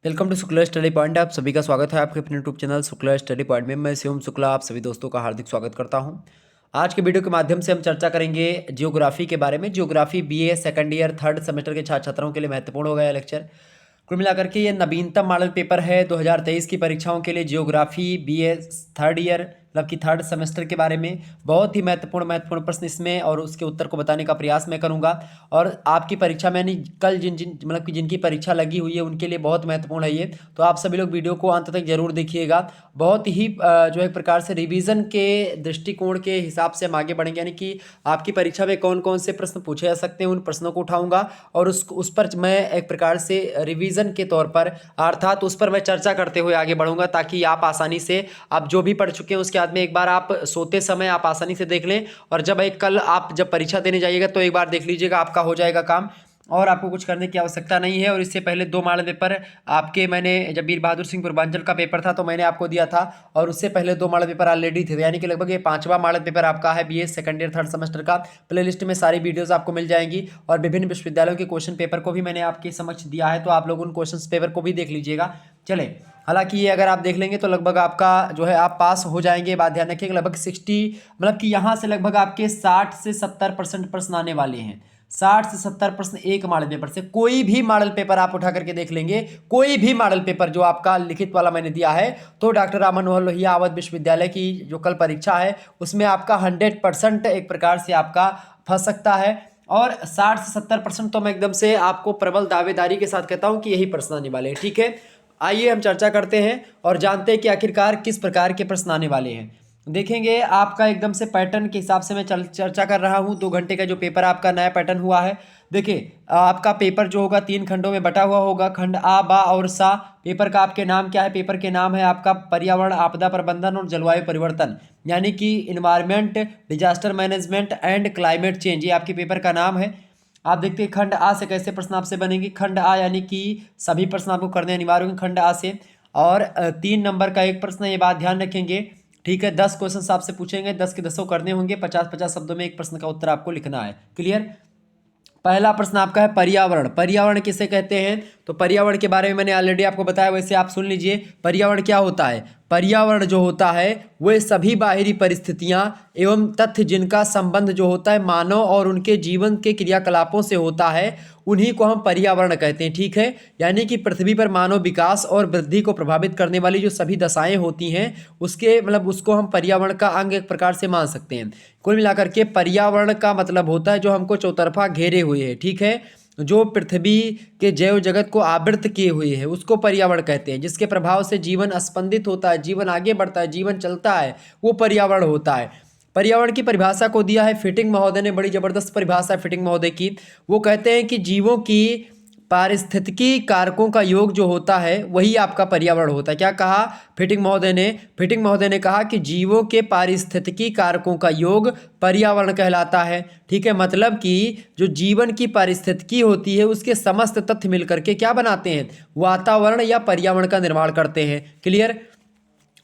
Welcome to Shukla study point. आप सभी का स्वागत है आपके अपने YouTube channel Shukla study point में। मैं शिवम शुक्ला आप सभी दोस्तों का हार्दिक स्वागत करता हूं। आज के वीडियो के माध्यम से हम चर्चा करेंगे जियोग्राफी के बारे में। Geography BA second year third semester के छात्र छात्राओं के लिए महत्वपूर्ण हो गया लेक्चर। कुल मिलाकर के ये नवीनतम मॉडल पेपर है 2023 की परीक्षाओं के लिए। जियोग्राफी बीए थर्ड ईयर मतलब कि थर्ड सेमेस्टर के बारे में बहुत ही महत्वपूर्ण प्रश्न इसमें और उसके उत्तर को बताने का प्रयास मैं करूंगा। और आपकी परीक्षा में यानी कल जिन जिन मतलब कि जिनकी परीक्षा लगी हुई है उनके लिए बहुत महत्वपूर्ण है ये। तो आप सभी लोग वीडियो को अंत तक जरूर देखिएगा। बहुत ही जो एक प्रकार से रिवीजन के दृष्टिकोण के हिसाब से हम आगे बढ़ेंगे, यानी कि आपकी परीक्षा में कौन कौन से प्रश्न पूछे जा सकते हैं उन प्रश्नों को उठाऊंगा और उस पर मैं एक प्रकार से रिवीजन के तौर पर अर्थात उस पर मैं चर्चा करते हुए आगे बढ़ूंगा, ताकि आप आसानी से आप जो भी पढ़ चुके हैं उसके बाद में एक बार आप सोते समय आप आसानी से देख लें और जब एक कल आप जब परीक्षा देने जाइएगा तो एक बार देख लीजिएगा, आपका हो जाएगा काम और आपको कुछ करने की आवश्यकता नहीं है। और इससे पहले 2 मॉडल पेपर आपके मैंने जब वीर बहादुर सिंह पूर्वांचल का पेपर था तो मैंने आपको दिया था और उससे पहले 2 मॉडल पेपर ऑलरेडी थे, यानी कि लगभग ये 5वां मॉडल पेपर आपका है BA second year third semester का। प्लेलिस्ट में सारी वीडियोस आपको मिल जाएंगी और विभिन्न विश्वविद्यालयों के क्वेश्चन पेपर को भी मैंने आपके समक्ष दिया है, तो आप लोग उन क्वेश्चन पेपर को भी देख लीजिएगा। चले, हालांकि ये अगर आप देख लेंगे तो लगभग आपका जो है आप पास हो जाएंगे। बात ध्यान रखिएगा, लगभग 60 मतलब कि यहाँ से लगभग आपके 60 से 70% प्रश्न आने वाले हैं। 60 से 70 प्रश्न एक मॉडल पेपर से। कोई भी मॉडल पेपर आप उठा करके देख लेंगे, कोई भी मॉडल पेपर जो आपका लिखित वाला मैंने दिया है, तो डॉक्टर राम मनोहर लोहिया अवध विश्वविद्यालय की जो कल परीक्षा है उसमें आपका 100% एक प्रकार से आपका फंस सकता है। और 60 से 70% तो मैं एकदम से आपको प्रबल दावेदारी के साथ कहता हूं कि यही प्रश्न आने वाले हैं। ठीक है, आइए हम चर्चा करते हैं और जानते हैं कि आखिरकार किस प्रकार के प्रश्न आने वाले हैं। देखेंगे आपका एकदम से पैटर्न के हिसाब से मैं चर्चा कर रहा हूं। 2 घंटे का जो पेपर आपका नया पैटर्न हुआ है, देखिए आपका पेपर जो होगा 3 खंडों में बटा हुआ होगा। खंड आ, बा और सा। पेपर का आपके नाम क्या है? पेपर के नाम है आपका पर्यावरण, आपदा प्रबंधन और जलवायु परिवर्तन, यानी कि environment, disaster management and climate change, ये आपके पेपर का नाम है। आप देखते हैं खंड आ से कैसे प्रश्न आपसे बनेंगे। खंड आ यानी कि सभी प्रश्न आपको करने अनिवार्य होंगे खंड आ से। और 3 नंबर का एक प्रश्न, ये बात ध्यान रखेंगे। ठीक है, 10 क्वेश्चन आपसे पूछेंगे, 10 के 10 करने होंगे। 50-50 शब्दों में एक प्रश्न का उत्तर आपको लिखना है। क्लियर? पहला प्रश्न आपका है पर्यावरण। पर्यावरण किसे कहते हैं? तो पर्यावरण के बारे में मैंने ऑलरेडी आपको बताया, वैसे आप सुन लीजिए। पर्यावरण क्या होता है? पर्यावरण जो होता है वे सभी बाहरी परिस्थितियां एवं तथ्य जिनका संबंध जो होता है मानव और उनके जीवन के क्रियाकलापों से होता है, उन्हीं को हम पर्यावरण कहते हैं। ठीक है, यानी कि पृथ्वी पर मानव विकास और वृद्धि को प्रभावित करने वाली जो सभी दशाएं होती हैं उसके मतलब उसको हम पर्यावरण का अंग एक प्रकार से मान सकते हैं। कुल मिलाकर के पर्यावरण का मतलब होता है जो हमको चौतरफा घेरे हुए है। ठीक है, जो पृथ्वी के जैव जगत को आवृत किए हुए है उसको पर्यावरण कहते हैं। जिसके प्रभाव से जीवन स्पंदित होता है, जीवन आगे बढ़ता है, जीवन चलता है, वो पर्यावरण होता है। पर्यावरण की परिभाषा को दिया है फिटिंग महोदय ने, बड़ी जबरदस्त परिभाषा है फिटिंग महोदय की। वो कहते हैं कि जीवों की पारिस्थितिकी कारकों का योग जो होता है वही आपका पर्यावरण होता है। क्या कहा फिटिंग महोदय ने? फिटिंग महोदय ने कहा कि जीवों के पारिस्थितिकी कारकों का योग पर्यावरण कहलाता है। ठीक है, मतलब कि जो जीवन की पारिस्थितिकी होती है उसके समस्त तथ्य मिलकर के क्या बनाते हैं? वातावरण या पर्यावरण का निर्माण करते हैं। क्लियर?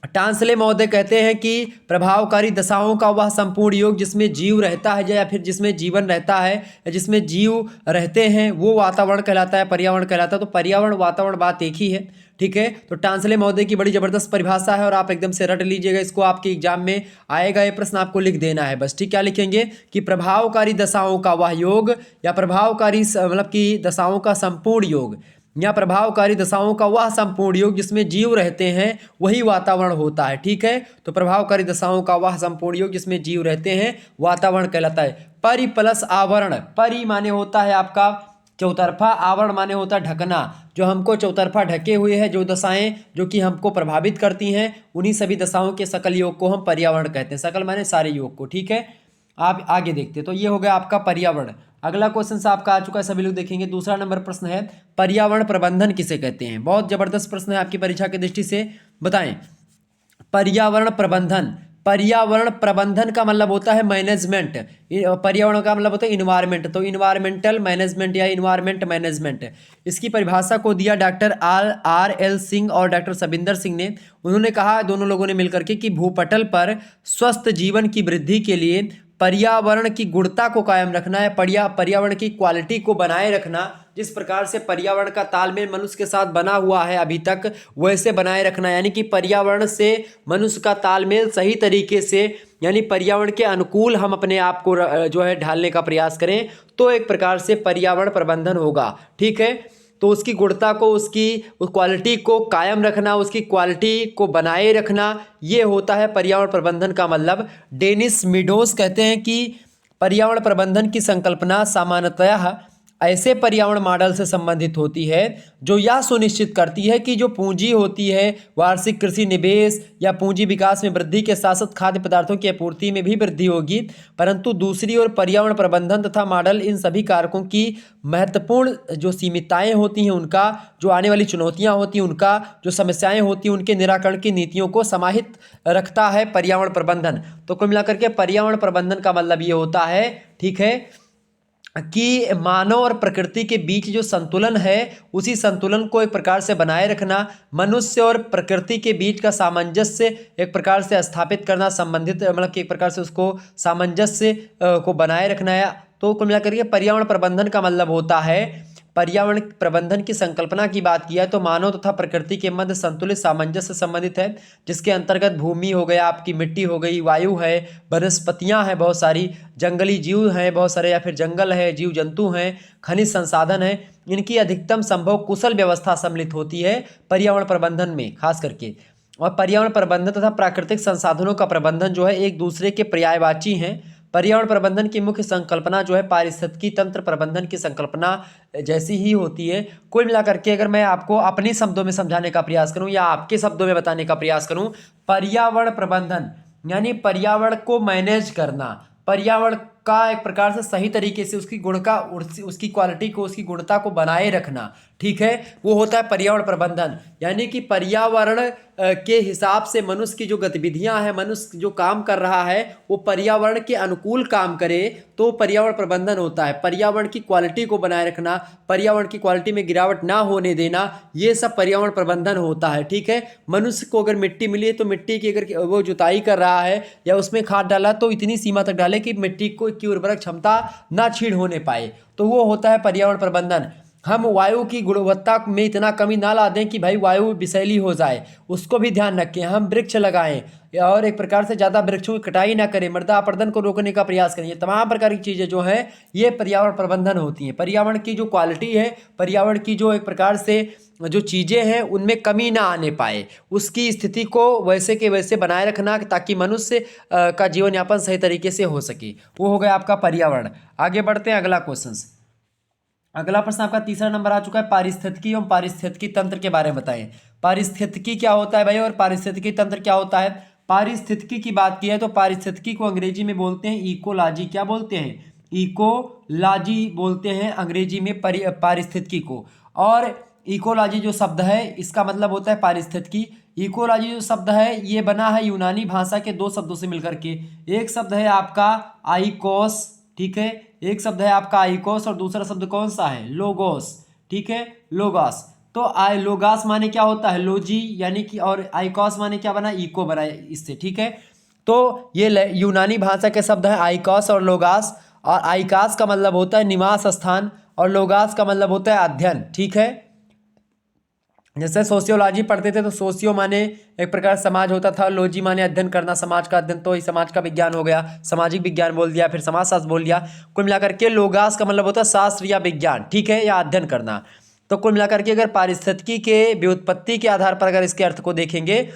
टांसले महोदय कहते हैं कि प्रभावकारी दशाओं का वह संपूर्ण योग जिसमें जीव रहता है या फिर जिसमें जीवन रहता है या जिसमें जीव रहते हैं वो वातावरण कहलाता है, पर्यावरण कहलाता है। तो पर्यावरण वातावरण बात एक ही है। ठीक है, तो टांसले महोदय की बड़ी जबरदस्त परिभाषा है और आप एकदम से रट लीजिएगा इसको, आपके एग्जाम में आएगा ये प्रश्न, आपको लिख देना है बस। ठीक, क्या लिखेंगे कि प्रभावकारी दशाओं का वह योग या प्रभावकारी मतलब कि दशाओं का संपूर्ण योग या प्रभावकारी दशाओं का वह संपूर्ण योग जिसमें जीव रहते हैं वही वातावरण होता है। ठीक है, तो प्रभावकारी दशाओं का वह संपूर्ण योग जिसमें जीव रहते हैं वातावरण कहलाता है। परि प्लस आवरण, परि माने होता है आपका चौतरफा, आवरण माने होता है ढकना। जो हमको चौतरफा ढके हुए हैं जो दशाएं जो कि हमको प्रभावित करती हैं, उन्हीं सभी दशाओं के सकल योग को हम पर्यावरण कहते हैं। सकल माने सारे योग को। ठीक है, आप आगे देखते तो ये हो गया आपका पर्यावरण। अगला क्वेश्चन से आपका आ चुका है, सभी लोग देखेंगे। दूसरा नंबर प्रश्न है पर्यावरण प्रबंधन किसे कहते हैं? बहुत जबरदस्त प्रश्न है आपकी परीक्षा की दृष्टि से, बताएं। पर्यावरण प्रबंधन, पर्यावरण प्रबंधन का मतलब होता है मैनेजमेंट। पर्यावरण का मतलब होता है इन्वायरमेंट, तो इन्वायरमेंटल मैनेजमेंट या इन्वायरमेंट मैनेजमेंट। इसकी परिभाषा को दिया डॉक्टर आर एल सिंह और डॉक्टर सबिंदर सिंह ने। उन्होंने कहा, दोनों लोगों ने मिलकर के, कि भूपटल पर स्वस्थ जीवन की वृद्धि के लिए पर्यावरण की गुणता को कायम रखना है, पर्यावरण की क्वालिटी को बनाए रखना जिस प्रकार से पर्यावरण का तालमेल मनुष्य के साथ बना हुआ है अभी तक, वैसे बनाए रखना, यानी कि पर्यावरण से मनुष्य का तालमेल सही तरीके से, यानी पर्यावरण के अनुकूल हम अपने आप को जो है ढालने का प्रयास करें, तो एक प्रकार से पर्यावरण प्रबंधन होगा। ठीक है, तो उसकी गुणवत्ता को, उसकी उस क्वालिटी को कायम रखना, उसकी क्वालिटी को बनाए रखना, ये होता है पर्यावरण प्रबंधन का मतलब। डेनिस मीडोज कहते हैं कि पर्यावरण प्रबंधन की संकल्पना सामान्यतः ऐसे पर्यावरण मॉडल से संबंधित होती है जो यह सुनिश्चित करती है कि जो पूंजी होती है, वार्षिक कृषि निवेश या पूंजी विकास में वृद्धि के साथ साथ खाद्य पदार्थों की आपूर्ति में भी वृद्धि होगी। परंतु दूसरी ओर पर्यावरण प्रबंधन तथा मॉडल इन सभी कारकों की महत्वपूर्ण जो सीमितताएं होती हैं उनका, जो आने वाली चुनौतियां होती हैं उनका, जो समस्याएं होती हैं उनके निराकरण की नीतियों को समाहित रखता है पर्यावरण प्रबंधन। तो कुल मिलाकर के पर्यावरण प्रबंधन का मतलब ये होता है, ठीक है, कि मानव और प्रकृति के बीच जो संतुलन है, उसी संतुलन को एक प्रकार से बनाए रखना, मनुष्य और प्रकृति के बीच का सामंजस्य एक प्रकार से स्थापित करना, संबंधित मतलब कि एक प्रकार से उसको सामंजस्य को बनाए रखना है। तो कुल मिलाकर के पर्यावरण प्रबंधन का मतलब होता है, पर्यावरण प्रबंधन की संकल्पना की बात किया है तो मानव तथा प्रकृति के मध्य संतुलित सामंजस्य संबंधित है, जिसके अंतर्गत भूमि हो गया, आपकी मिट्टी हो गई, वायु है, वनस्पतियां हैं, बहुत सारी जंगली जीव हैं बहुत सारे, या फिर जंगल है, जीव जंतु हैं, खनिज संसाधन है, इनकी अधिकतम संभव कुशल व्यवस्था सम्मिलित होती है पर्यावरण प्रबंधन में खास करके। और पर्यावरण प्रबंधन तथा प्राकृतिक संसाधनों का प्रबंधन जो है एक दूसरे के पर्यायवाची हैं। पर्यावरण प्रबंधन की मुख्य संकल्पना जो है पारिस्थितिकी तंत्र प्रबंधन की संकल्पना जैसी ही होती है। कुल मिलाकर के अगर मैं आपको अपने शब्दों में समझाने का प्रयास करूं या आपके शब्दों में बताने का प्रयास करूं, पर्यावरण प्रबंधन यानी पर्यावरण को मैनेज करना, पर्यावरण का एक प्रकार से सही तरीके से उसकी गुण का, उसकी क्वालिटी को, उसकी गुणता को बनाए रखना, ठीक है, वो होता है पर्यावरण प्रबंधन। यानी कि पर्यावरण के हिसाब से मनुष्य की जो गतिविधियां हैं, मनुष्य जो काम कर रहा है वो पर्यावरण के अनुकूल काम करे तो पर्यावरण प्रबंधन होता है। पर्यावरण की क्वालिटी को बनाए रखना, पर्यावरण की क्वालिटी में गिरावट ना होने देना, ये सब पर्यावरण प्रबंधन होता है। ठीक है, मनुष्य को अगर मिट्टी मिली है तो मिट्टी की अगर वो जुताई कर रहा है या उसमें खाद डाला तो इतनी सीमा तक डाले कि मिट्टी को की उर्वरक क्षमता ना छीड़ होने पाए, तो वो होता है पर्यावरण प्रबंधन। हम वायु की गुणवत्ता में इतना कमी ना ला दें कि भाई वायु विषैली हो जाए, उसको भी ध्यान रखें। हम वृक्ष लगाएं और एक प्रकार से ज़्यादा वृक्षों की कटाई ना करें, मृदा अपरदन को रोकने का प्रयास करें। ये तमाम प्रकार की चीज़ें जो हैं ये पर्यावरण प्रबंधन होती हैं। पर्यावरण की जो क्वालिटी है, पर्यावरण की जो एक प्रकार से जो चीज़ें हैं उनमें कमी ना आने पाए, उसकी स्थिति को वैसे के वैसे बनाए रखना ताकि मनुष्य का जीवन यापन सही तरीके से हो सके। वो हो गया आपका पर्यावरण। आगे बढ़ते हैं अगला क्वेश्चन। अगला प्रश्न आपका तीसरा नंबर आ चुका है, पारिस्थितिकी एवं पारिस्थितिकी तंत्र के बारे में बताएं। पारिस्थितिकी क्या होता है भाई और पारिस्थितिकी तंत्र क्या होता है? पारिस्थितिकी की बात की है तो पारिस्थितिकी को अंग्रेजी में बोलते हैं इकोलॉजी। क्या बोलते हैं? इकोलॉजी बोलते हैं अंग्रेजी में पारिस्थितिकी को। और इकोलॉजी जो शब्द है इसका मतलब होता है पारिस्थितिकी। इकोलॉजी जो शब्द है ये बना है यूनानी भाषा के दो शब्दों से मिलकर के। एक शब्द है आपका आइकोस, ठीक है, एक शब्द है आपका आइकोस और दूसरा शब्द कौन सा है? लोगोस, ठीक है, लोगोस। तो लोगास माने क्या होता है? लोजी, यानी कि, और आइकोस माने क्या बना? इको बना इससे, ठीक है। तो ये यूनानी भाषा के शब्द है आइकोस और लोगास। और आइकास का मतलब होता है निवास स्थान और लोगास का मतलब होता है अध्ययन, ठीक है। जैसे सोशियोलॉजी पढ़ते थे तो सोशियो माने एक प्रकार समाज होता था, लॉजी माने अध्ययन करना, समाज का अध्ययन, तो ये समाज का विज्ञान हो गया, सामाजिक विज्ञान बोल दिया, फिर समाजशास्त्र बोल दिया। कुल मिलाकर के लोगास का मतलब होता है शास्त्र या विज्ञान, ठीक है, या अध्ययन करना। तो कुल मिलाकर के अगर पारिस्थितिकी के व्युत्पत्ति के आधार पर अगर इसके अर्थ को देखेंगे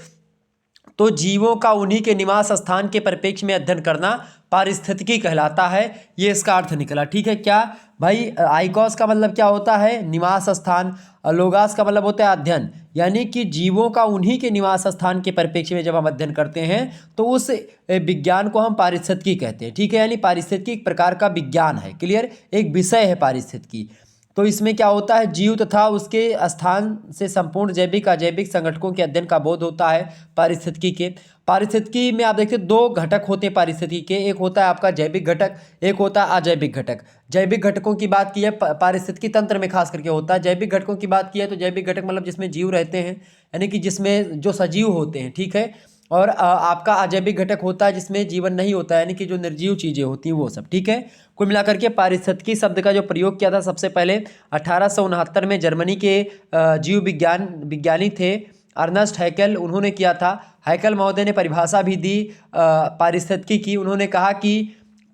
तो जीवों का उन्हीं के निवास स्थान के परिप्रेक्ष्य में अध्ययन करना पारिस्थितिकी कहलाता है। ये इसका अर्थ निकला, ठीक है। क्या भाई? आइकोस का मतलब क्या होता है? निवास स्थान। लोगास का मतलब होता है अध्ययन, यानी कि जीवों का उन्हीं के निवास स्थान के परिप्रेक्ष्य में जब हम अध्ययन करते हैं तो उस विज्ञान को हम पारिस्थितिकी कहते हैं, ठीक है। यानी पारिस्थितिकी एक प्रकार का विज्ञान है, क्लियर, एक विषय है पारिस्थितिकी। तो इसमें क्या होता है? जीव तथा उसके स्थान से संपूर्ण जैविक अजैविक संगठनों के अध्ययन का बोध होता है पारिस्थितिकी के। पारिस्थितिकी में आप देखते हैं दो घटक होते हैं पारिस्थितिकी के, एक होता है आपका जैविक घटक, एक होता है अजैविक घटक। जैविक घटकों की बात की है पारिस्थितिकी तंत्र में खास करके होता है। जैविक घटकों की बात की है तो जैविक घटक मतलब जिसमें जीव रहते हैं, यानी कि जिसमें जो सजीव होते हैं, ठीक है। और आपका अजैविक घटक होता है जिसमें जीवन नहीं होता है, यानी कि जो निर्जीव चीज़ें होती हैं वो सब। ठीक है, कुल मिलाकर के पारिस्थितिकी शब्द का जो प्रयोग किया था सबसे पहले 1869 में जर्मनी के जीव विज्ञानी थे अर्नस्ट हैकेल, उन्होंने किया था। हैकेल महोदय ने परिभाषा भी दी पारिस्थितिकी की। उन्होंने कहा कि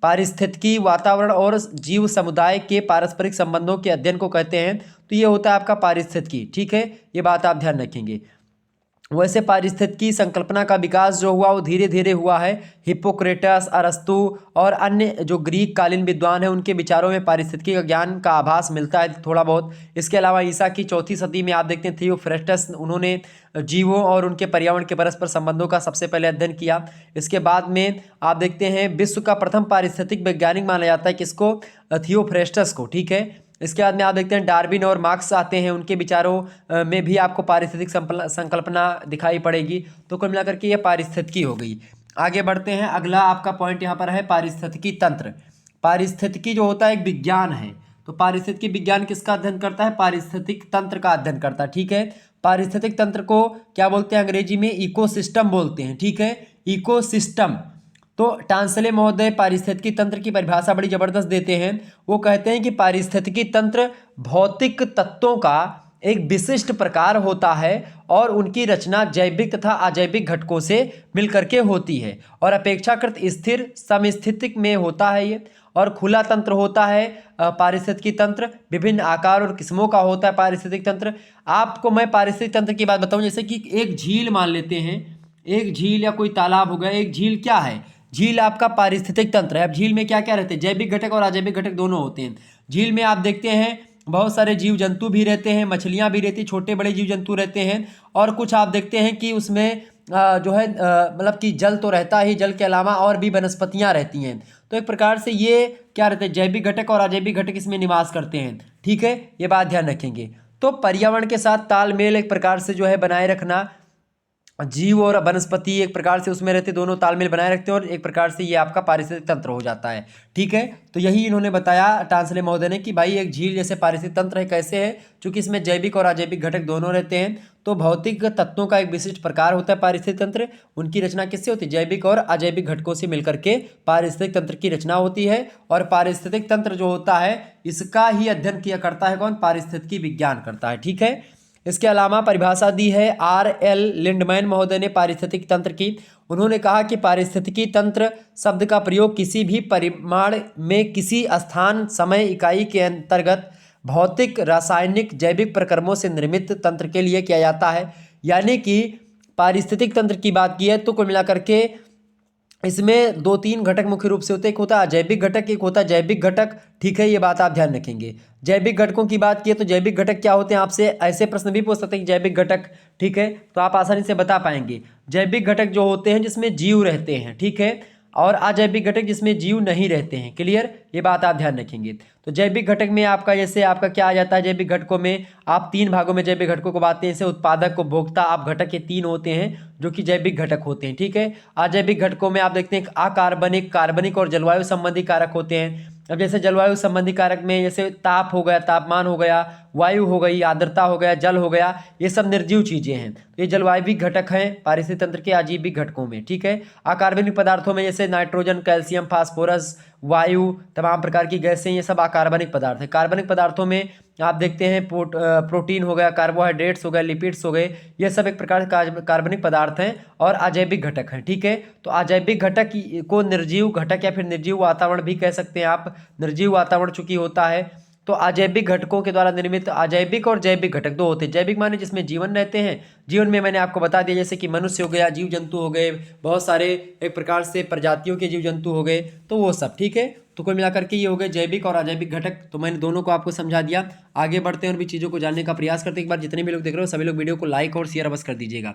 पारिस्थितिकी वातावरण और जीव समुदाय के पारस्परिक संबंधों के अध्ययन को कहते हैं। तो ये होता है आपका पारिस्थितिकी। ठीक है, ये बात आप ध्यान रखेंगे। वैसे पारिस्थितिकी संकल्पना का विकास जो हुआ वो धीरे धीरे हुआ है। हिप्पोक्रेटस, अरस्तु और अन्य जो ग्रीक कालीन विद्वान हैं उनके विचारों में पारिस्थितिकी का ज्ञान का आभास मिलता है थोड़ा बहुत। इसके अलावा ईसा की 4वीं सदी में आप देखते हैं थियोफ्रेस्टस, उन्होंने जीवों और उनके पर्यावरण के परस्पर संबंधों का सबसे पहले अध्ययन किया। इसके बाद में आप देखते हैं विश्व का प्रथम पारिस्थितिक वैज्ञानिक माना जाता है किसको? थियोफ्रेस्टस को। ठीक है, इसके बाद में आप देखते हैं डार्विन और मार्क्स आते हैं, उनके विचारों में भी आपको पारिस्थितिक संकल्पना दिखाई पड़ेगी। तो कुल मिलाकर के ये पारिस्थितिकी हो गई। आगे बढ़ते हैं, अगला आपका पॉइंट यहाँ पर है पारिस्थितिकी तंत्र। पारिस्थितिकी जो होता है एक विज्ञान है, तो पारिस्थितिकी विज्ञान किसका अध्ययन करता है? पारिस्थितिक तंत्र का अध्ययन करता है। ठीक है, पारिस्थितिक तंत्र को क्या बोलते हैं? अंग्रेजी में इकोसिस्टम बोलते हैं। ठीक है, इकोसिस्टम। तो टांसले महोदय पारिस्थितिकी तंत्र की परिभाषा बड़ी जबरदस्त देते हैं। वो कहते हैं कि पारिस्थितिकी तंत्र भौतिक तत्वों का एक विशिष्ट प्रकार होता है और उनकी रचना जैविक तथा अजैविक घटकों से मिलकर के होती है और अपेक्षाकृत स्थिर समस्थितिक में होता है ये, और खुला तंत्र होता है पारिस्थितिकी तंत्र। विभिन्न आकार और किस्मों का होता है पारिस्थितिक तंत्र। आपको मैं पारिस्थितिक तंत्र की बात बताऊं, जैसे कि एक झील मान लेते हैं, एक झील या कोई तालाब हो गया। एक झील क्या है? झील आपका पारिस्थितिक तंत्र है। अब झील में क्या क्या रहते हैं? जैविक घटक और अजैविक घटक दोनों होते हैं। झील में आप देखते हैं बहुत सारे जीव जंतु भी रहते हैं, मछलियां भी रहती, छोटे बड़े जीव जंतु रहते हैं, और कुछ आप देखते हैं कि उसमें जो है मतलब कि जल तो रहता ही, जल के अलावा और भी वनस्पतियां रहती हैं। तो एक प्रकार से ये क्या रहते हैं? जैविक घटक और अजैविक घटक इसमें निवास करते हैं। ठीक है, ये बात ध्यान रखेंगे। तो पर्यावरण के साथ तालमेल एक प्रकार से जो है बनाए रखना, जीव और वनस्पति एक प्रकार से उसमें रहते, दोनों तालमेल बनाए रखते हैं और एक प्रकार से ये आपका पारिस्थितिक तंत्र हो जाता है। ठीक है, तो यही इन्होंने बताया टांसले महोदय ने कि भाई एक झील जैसे पारिस्थितिक तंत्र है। कैसे है? क्योंकि इसमें जैविक और अजैविक घटक दोनों रहते हैं। तो भौतिक तत्वों का एक विशिष्ट प्रकार होता है पारिस्थितिक तंत्र। उनकी रचना किससे होती है? जैविक और अजैविक घटकों से मिलकर के पारिस्थितिक तंत्र की रचना होती है। और पारिस्थितिक तंत्र जो होता है इसका ही अध्ययन किया करता है कौन? पारिस्थितिकी विज्ञान करता है। ठीक है, इसके अलावा परिभाषा दी है R.L. लिंडमैन महोदय ने पारिस्थितिक तंत्र की। उन्होंने कहा कि पारिस्थितिकी तंत्र शब्द का प्रयोग किसी भी परिमाण में किसी स्थान समय इकाई के अंतर्गत भौतिक, रासायनिक, जैविक प्रक्रमों से निर्मित तंत्र के लिए किया जाता है। यानी कि पारिस्थितिक तंत्र की बात की है तो कुल मिलाकर के इसमें 2-3 घटक मुख्य रूप से होते हैं। एक होता है अजैविक घटक, एक होता है जैविक घटक। ठीक है, ये बात आप ध्यान रखेंगे। जैविक घटकों की बात की तो जैविक घटक क्या होते हैं? आपसे ऐसे प्रश्न भी पूछ सकते हैं कि जैविक घटक, ठीक है, तो आप आसानी से बता पाएंगे। जैविक घटक जो होते हैं जिसमें जीव रहते हैं, ठीक है, और अजैविक घटक जिसमें जीव नहीं रहते हैं। क्लियर, ये बात आप ध्यान रखेंगे। तो जैविक घटक में आपका जैसे आपका क्या आ जाता है? जैविक घटकों में आप 3 भागों में जैविक घटकों को बांटते हैं, जैसे उत्पादक, उपभोक्ता, आप घटक के 3 होते हैं जो कि जैविक घटक होते हैं। ठीक है, अजैविक घटकों में आप देखते हैं अकार्बनिक, कार्बनिक और जलवायु संबंधी कारक होते हैं। अब जैसे जलवायु संबंधी कारक में जैसे ताप हो गया, तापमान हो गया, वायु हो गई, आर्द्रता हो गया, जल हो गया, ये सब निर्जीव चीजें हैं। तो ये जलवायविक घटक हैं पारिस्थितिक तंत्र के अजीविक घटकों में। ठीक है, अकार्बनिक पदार्थों में जैसे नाइट्रोजन, कैल्शियम, फास्फोरस, वायु, तमाम प्रकार की गैसें, ये सब अकार्बनिक पदार्थ हैं। कार्बनिक पदार्थों में आप देखते हैं प्रोटीन हो गया, कार्बोहाइड्रेट्स हो गए, लिपिड्स हो गए, ये सब एक प्रकार के कार्बनिक पदार्थ हैं और अजैविक घटक हैं। ठीक है, तो अजैविक घटक को निर्जीव घटक या फिर निर्जीव वातावरण भी कह सकते हैं आप। निर्जीव वातावरण चूंकि होता है तो अजैविक घटकों के द्वारा निर्मित अजैविक और जैविक घटक 2 होते हैं। जैविक माने जिसमें जीवन रहते हैं। जीवन में मैंने आपको बता दिया जैसे कि मनुष्य हो गया, जीव जंतु हो गए, बहुत सारे एक प्रकार से प्रजातियों के जीव जंतु हो गए, तो वो सब। ठीक है, तो कुल मिलाकर के ये हो गए जैविक और अजैविक घटक। तो मैंने दोनों को आपको समझा दिया। आगे बढ़ते हैं और भी चीज़ों को जानने का प्रयास करते हैं। एक बार जितने भी लोग देख रहे हो सभी लोग वीडियो को लाइक और शेयर अवश्य कर दीजिएगा।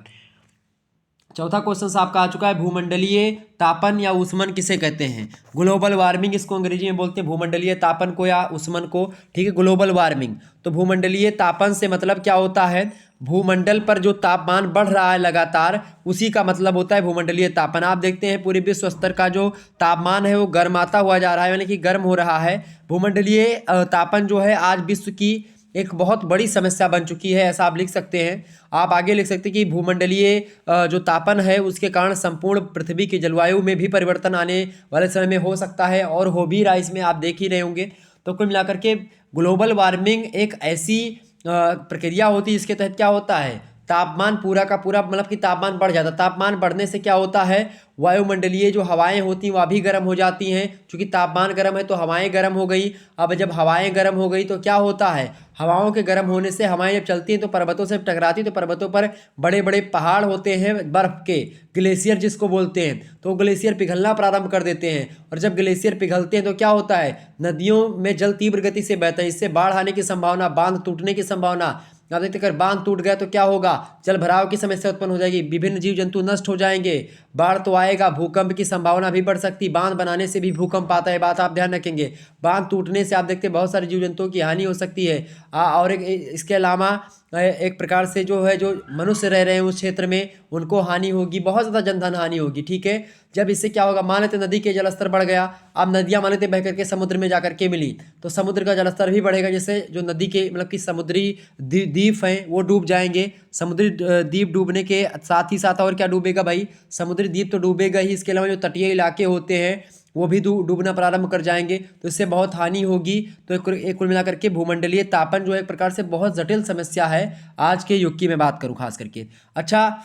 चौथा क्वेश्चन आपका आ चुका है, भूमंडलीय तापन या ऊष्मन किसे कहते हैं? ग्लोबल वार्मिंग इसको अंग्रेजी में बोलते हैं, भूमंडलीय तापन को या ऊष्मन को। ठीक है, ग्लोबल वार्मिंग। तो भूमंडलीय तापन से मतलब क्या होता है? भूमंडल पर जो तापमान बढ़ रहा है लगातार, उसी का मतलब होता है भूमंडलीय तापन। आप देखते हैं पूरे विश्व स्तर का जो तापमान है वो गर्माता हुआ जा रहा है, यानी कि गर्म हो रहा है। भूमंडलीय तापन जो है आज विश्व की एक बहुत बड़ी समस्या बन चुकी है, ऐसा आप लिख सकते हैं। आप आगे लिख सकते हैं कि भूमंडलीय जो तापन है उसके कारण संपूर्ण पृथ्वी की जलवायु में भी परिवर्तन आने वाले समय में हो सकता है, और हो भी रहा, इसमें आप देख ही रहे होंगे। तो कुल मिलाकर के ग्लोबल वार्मिंग एक ऐसी प्रक्रिया होती है जिसके तहत क्या होता है, तापमान पूरा का पूरा मतलब कि तापमान बढ़ जाता है। तापमान बढ़ने से क्या होता है, वायुमंडलीय जो हवाएं होती हैं वह भी गर्म हो जाती हैं, क्योंकि तापमान गर्म है तो हवाएं गर्म हो गई। अब जब हवाएं गर्म हो गई तो क्या होता है, हवाओं के गर्म होने से हवाएं जब चलती हैं तो पर्वतों से टकराती हैं, तो पर्वतों पर बड़े बड़े पहाड़ होते हैं बर्फ के, ग्लेशियर जिसको बोलते हैं, तो ग्लेशियर पिघलना प्रारंभ कर देते हैं। और जब ग्लेशियर पिघलते हैं तो क्या होता है, नदियों में जल तीव्र गति से बहता है, इससे बाढ़ आने की संभावना, बांध टूटने की संभावना। आप देखते अगर बांध टूट गया तो क्या होगा, जल भराव की समस्या उत्पन्न हो जाएगी, विभिन्न जीव जंतु नष्ट हो जाएंगे, बाढ़ तो आएगा, भूकंप की संभावना भी बढ़ सकती। बांध बनाने से भी भूकंप आता है, बात आप ध्यान रखेंगे। बांध टूटने से आप देखते हैं बहुत सारे जीव जंतुओं की हानि हो सकती है। और इसके अलावा एक प्रकार से जो है, जो मनुष्य रह रहे हैं उस क्षेत्र में उनको हानि होगी, बहुत ज़्यादा जनधन हानि होगी। ठीक है, जब इससे क्या होगा, मान लेते नदी के जलस्तर बढ़ गया, अब नदियाँ मान लेते बह करके समुद्र में जाकर के मिली, तो समुद्र का जलस्तर भी बढ़ेगा, जिससे जो नदी के मतलब कि समुद्री द्वीप हैं वो डूब जाएंगे। समुद्री द्वीप डूबने के साथ ही साथ और क्या डूबेगा भाई, समुद्री द्वीप तो डूबेगा ही, इसके अलावा जो तटीय इलाके होते हैं वो भी डूबना प्रारंभ कर जाएंगे, तो इससे बहुत हानि होगी। तो एक कुल मिलाकर के भूमंडलीय तापन जो है एक प्रकार से बहुत जटिल समस्या है आज के युग की मैं बात करूं खास करके। अच्छा,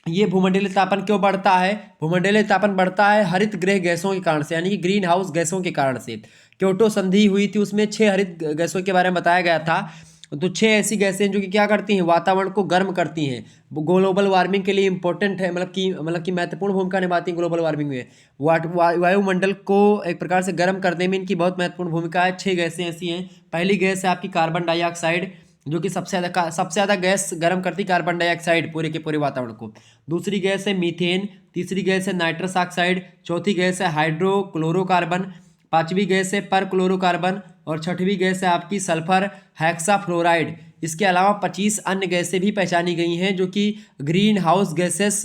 ये भूमंडलीय तापन क्यों बढ़ता है, भूमंडलीय तापन बढ़ता है हरित गृह गैसों के कारण से, यानी कि ग्रीन हाउस गैसों के कारण से। क्योटो संधि हुई थी, उसमें 6 हरित गैसों के बारे में बताया गया था। तो 6 ऐसी गैसें जो कि क्या करती हैं, वातावरण को गर्म करती हैं, ग्लोबल वार्मिंग के लिए इंपॉर्टेंट है, मतलब कि महत्वपूर्ण भूमिका निभाती हैं ग्लोबल वार्मिंग में। वायुमंडल को एक प्रकार से गर्म करने में इनकी बहुत महत्वपूर्ण भूमिका है। 6 गैसें ऐसी हैं। पहली गैस है आपकी कार्बन डाइऑक्साइड, जो कि सबसे ज़्यादा गैस गर्म करती कार्बन डाइऑक्साइड पूरे के पूरे वातावरण को। दूसरी गैस है मीथेन, तीसरी गैस है नाइट्रस ऑक्साइड, चौथी गैस है हाइड्रोक्लोरोकार्बन, पांचवी गैस है परक्लोरोकार्बन, और छठवीं गैस है आपकी सल्फर हेक्साफ्लोराइड। इसके अलावा 25 अन्य गैसें भी पहचानी गई हैं जो कि ग्रीन हाउस गैसेस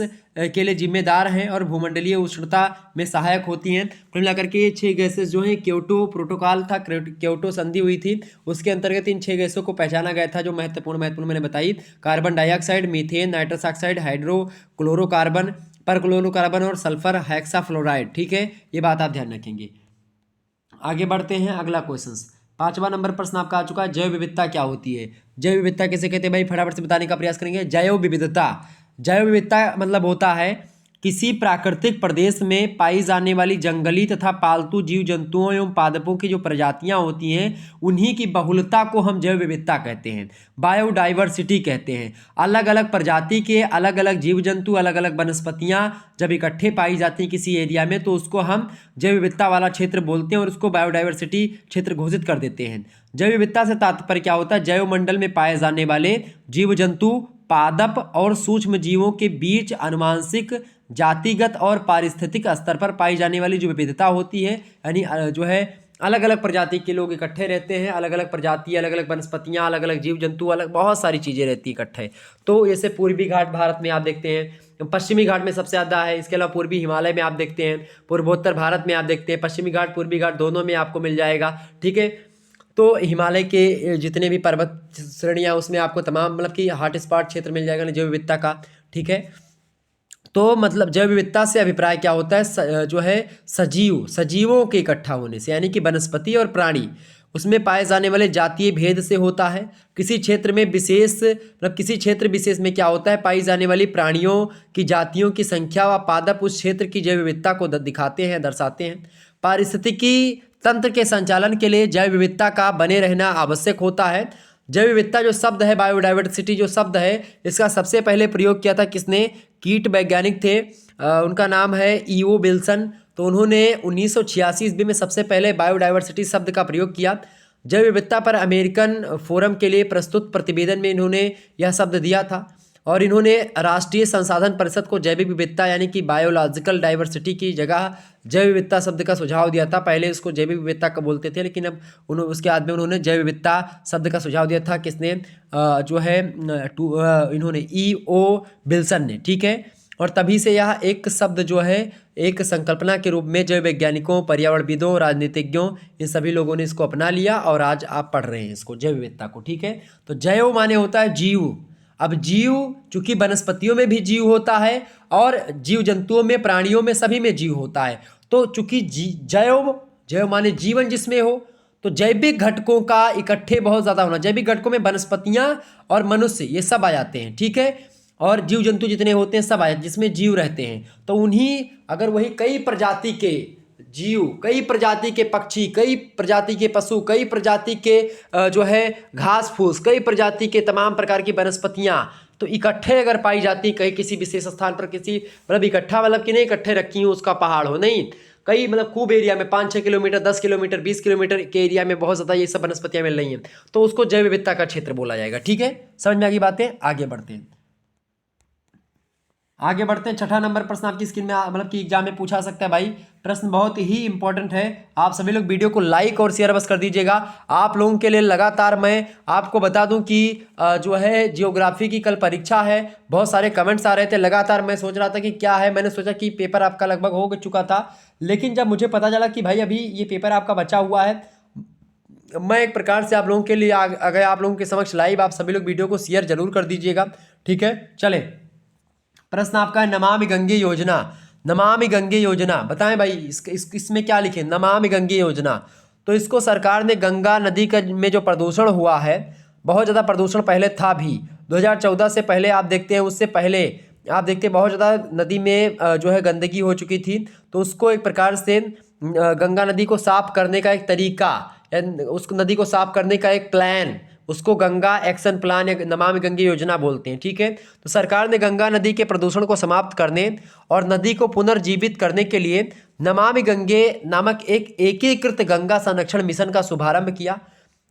के लिए जिम्मेदार हैं और भूमंडलीय उष्णता में सहायक होती हैं। कुल मिलाकर के ये 6 गैसेस जो हैं, क्योटो प्रोटोकॉल था, क्योटो संधि हुई थी, उसके अंतर्गत इन 6 गैसों को पहचाना गया था जो महत्वपूर्ण मैंने बताई, carbon dioxide, methane, nitrous oxide, hydrochlorocarbon, perchlorocarbon और सल्फर हेक्साफ्लोराइड। ठीक है, ये बात आप ध्यान रखेंगे। आगे बढ़ते हैं, अगला क्वेश्चन 5वां नंबर प्रश्न आपका आ चुका है, जैव विविधता क्या होती है। जैव विविधता किसे कहते हैं भाई, फटाफट से बताने का प्रयास करेंगे। जैव विविधता मतलब होता है किसी प्राकृतिक प्रदेश में पाई जाने वाली जंगली तथा पालतू जीव जंतुओं एवं पादपों की जो प्रजातियां होती हैं उन्हीं की बहुलता को हम जैव विविधता कहते हैं, बायोडाइवर्सिटी कहते हैं। अलग अलग प्रजाति के अलग अलग जीव जंतु, अलग अलग वनस्पतियां जब इकट्ठे पाई जाती हैं किसी एरिया में तो उसको हम जैव विविधता वाला क्षेत्र बोलते हैं और उसको बायोडाइवर्सिटी क्षेत्र घोषित कर देते हैं। जैव विविधता से तात्पर्य क्या होता है, जैव मंडल में पाए जाने वाले जीव जंतु, पादप और सूक्ष्म जीवों के बीच अनुवांशिक, जातिगत और पारिस्थितिक स्तर पर पाई जाने वाली जो विविधता होती है, यानी जो है अलग अलग प्रजाति के लोग इकट्ठे रहते हैं, अलग अलग प्रजाति, अलग अलग वनस्पतियां, अलग अलग जीव जंतु, अलग बहुत सारी चीज़ें रहती हैं इकट्ठे। तो जैसे पूर्वी घाट भारत में आप देखते हैं, पश्चिमी घाट में सबसे ज़्यादा है, इसके अलावा पूर्वी हिमालय में आप देखते हैं, पूर्वोत्तर भारत में आप देखते हैं, पश्चिमी घाट पूर्वी घाट दोनों में आपको मिल जाएगा। ठीक है, तो हिमालय के जितने भी पर्वत श्रेणियाँ उसमें आपको तमाम मतलब कि हॉट स्पॉट क्षेत्र मिल जाएगा जैव विविधता का। ठीक है, तो मतलब जैव विविधता से अभिप्राय क्या होता है, जो है सजीवों के इकट्ठा होने से, यानी कि वनस्पति और प्राणी उसमें पाए जाने वाले जातीय भेद से होता है। किसी क्षेत्र में विशेष मतलब किसी क्षेत्र विशेष में क्या होता है, पाई जाने वाली प्राणियों की जातियों की संख्या व पादप उस क्षेत्र की जैव विविधता को दिखाते हैं, दर्शाते हैं। पारिस्थितिकी तंत्र के संचालन के लिए जैव विविधता का बने रहना आवश्यक होता है। जैव विविधता जो शब्द है, बायोडाइवर्सिटी जो शब्द है, इसका सबसे पहले प्रयोग किया था किसने, कीट वैज्ञानिक थे, उनका नाम है ईओ विल्सन। तो उन्होंने 1986 ईस्वी में सबसे पहले बायोडाइवर्सिटी शब्द का प्रयोग किया। जैव विविधता पर अमेरिकन फोरम के लिए प्रस्तुत प्रतिवेदन में इन्होंने यह शब्द दिया था और इन्होंने राष्ट्रीय संसाधन परिषद को जैविक विविधता यानी कि बायोलॉजिकल डाइवर्सिटी की जगह जैव विविधता शब्द का सुझाव दिया था। पहले इसको जैविक विविधता का बोलते थे, लेकिन अब उसके बाद में उन्होंने जैव विविधता शब्द का सुझाव दिया था। किसने, जो है इन्होंने ईओ विल्सन ने। ठीक है, और तभी से यह एक शब्द जो है एक संकल्पना के रूप में जैव वैज्ञानिकों, पर्यावरणविदों, राजनीतिज्ञों, इन सभी लोगों ने इसको अपना लिया और आज आप पढ़ रहे हैं इसको, जैव विविधता को। ठीक है, तो जैव माने होता है जीव। अब जीव, चूंकि वनस्पतियों में भी जीव होता है और जीव जंतुओं में, प्राणियों में, सभी में जीव होता है। तो चूंकि जैव, जैव माने जीवन जिसमें हो, तो जैविक घटकों का इकट्ठे बहुत ज़्यादा होना। जैविक घटकों में वनस्पतियाँ और मनुष्य ये सब आ जाते हैं। ठीक है, और जीव जंतु जितने होते हैं सब आ जाते, जिसमें जीव रहते हैं। तो उन्हीं, अगर वही कई प्रजाति के जीव, कई प्रजाति के पक्षी, कई प्रजाति के पशु, कई प्रजाति के जो है घास फूस, कई प्रजाति के तमाम प्रकार की वनस्पतियाँ तो इकट्ठे अगर पाई जाती कहीं किसी विशेष स्थान पर, किसी मतलब इकट्ठा मतलब कि नहीं इकट्ठे रखी हूँ उसका पहाड़ हो, नहीं, कई मतलब खूब एरिया में 5-6 किलोमीटर, 10 किलोमीटर, 20 किलोमीटर के एरिया में बहुत ज़्यादा ये सब वनस्पतियाँ मिल रही हैं, तो उसको जैव विविधता का क्षेत्र बोला जाएगा। ठीक है, समझ में आ गई बातें? आगे बढ़ते हैं, आगे बढ़ते हैं। छठा नंबर प्रश्न आपकी स्क्रीन में मतलब कि एग्जाम में पूछा सकता है भाई, प्रश्न बहुत ही इंपॉर्टेंट है। आप सभी लोग वीडियो को लाइक और शेयर बस कर दीजिएगा। आप लोगों के लिए लगातार मैं आपको बता दूं कि जो है जियोग्राफी की कल परीक्षा है, बहुत सारे कमेंट्स आ रहे थे लगातार। मैं सोच रहा था कि क्या है, मैंने सोचा कि पेपर आपका लगभग हो चुका था, लेकिन जब मुझे पता चला कि भाई अभी ये पेपर आपका बचा हुआ है, मैं एक प्रकार से आप लोगों के लिए अगर आप लोगों के समक्ष लाइव, आप सभी लोग वीडियो को शेयर जरूर कर दीजिएगा। ठीक है, चले, प्रश्न आपका है नमामि गंगे योजना। नमामि गंगे योजना बताएं भाई, इसमें क्या लिखे, नमामि गंगे योजना। तो इसको सरकार ने गंगा नदी का में जो प्रदूषण हुआ है, बहुत ज़्यादा प्रदूषण पहले था भी 2014 से पहले, आप देखते हैं उससे पहले आप देखते हैं बहुत ज़्यादा नदी में जो है गंदगी हो चुकी थी। तो उसको एक प्रकार से गंगा नदी को साफ करने का एक तरीका, उस नदी को साफ करने का एक प्लान, उसको गंगा एक्शन प्लान या नमामि गंगे योजना बोलते हैं। ठीक है, तो सरकार ने गंगा नदी के प्रदूषण को समाप्त करने और नदी को पुनर्जीवित करने के लिए नमामि गंगे नामक एक एकीकृत गंगा संरक्षण मिशन का शुभारंभ किया।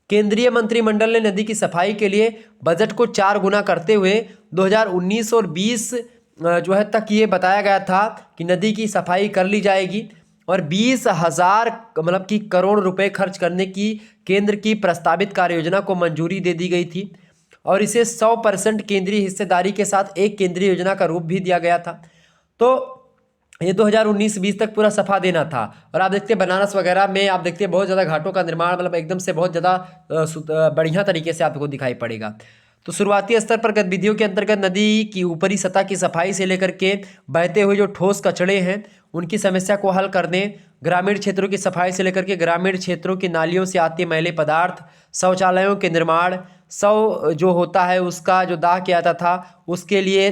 केंद्रीय मंत्रिमंडल ने नदी की सफाई के लिए बजट को 4 गुना करते हुए 2019 और 20 जो है तक ये बताया गया था कि नदी की सफाई कर ली जाएगी, और 20,000 मतलब कि करोड़ रुपए खर्च करने की केंद्र की प्रस्तावित कार्य योजना को मंजूरी दे दी गई थी, और इसे 100% केंद्रीय हिस्सेदारी के साथ एक केंद्रीय योजना का रूप भी दिया गया था। तो ये 2019-20 तक पूरा सफा देना था। और आप देखते हैं बनारस वगैरह में आप देखते हैं बहुत ज़्यादा घाटों का निर्माण मतलब एकदम से बहुत ज़्यादा बढ़िया तरीके से आपको दिखाई पड़ेगा। तो शुरुआती स्तर पर गतिविधियों के अंतर्गत नदी की ऊपरी सतह की सफाई से लेकर के बहते हुए जो ठोस कचड़े हैं उनकी समस्या को हल करने, ग्रामीण क्षेत्रों की सफाई से लेकर के ग्रामीण क्षेत्रों की नालियों से आते मैले पदार्थ, शौचालयों के निर्माण, शव जो होता है उसका जो दाह किया जाता था उसके लिए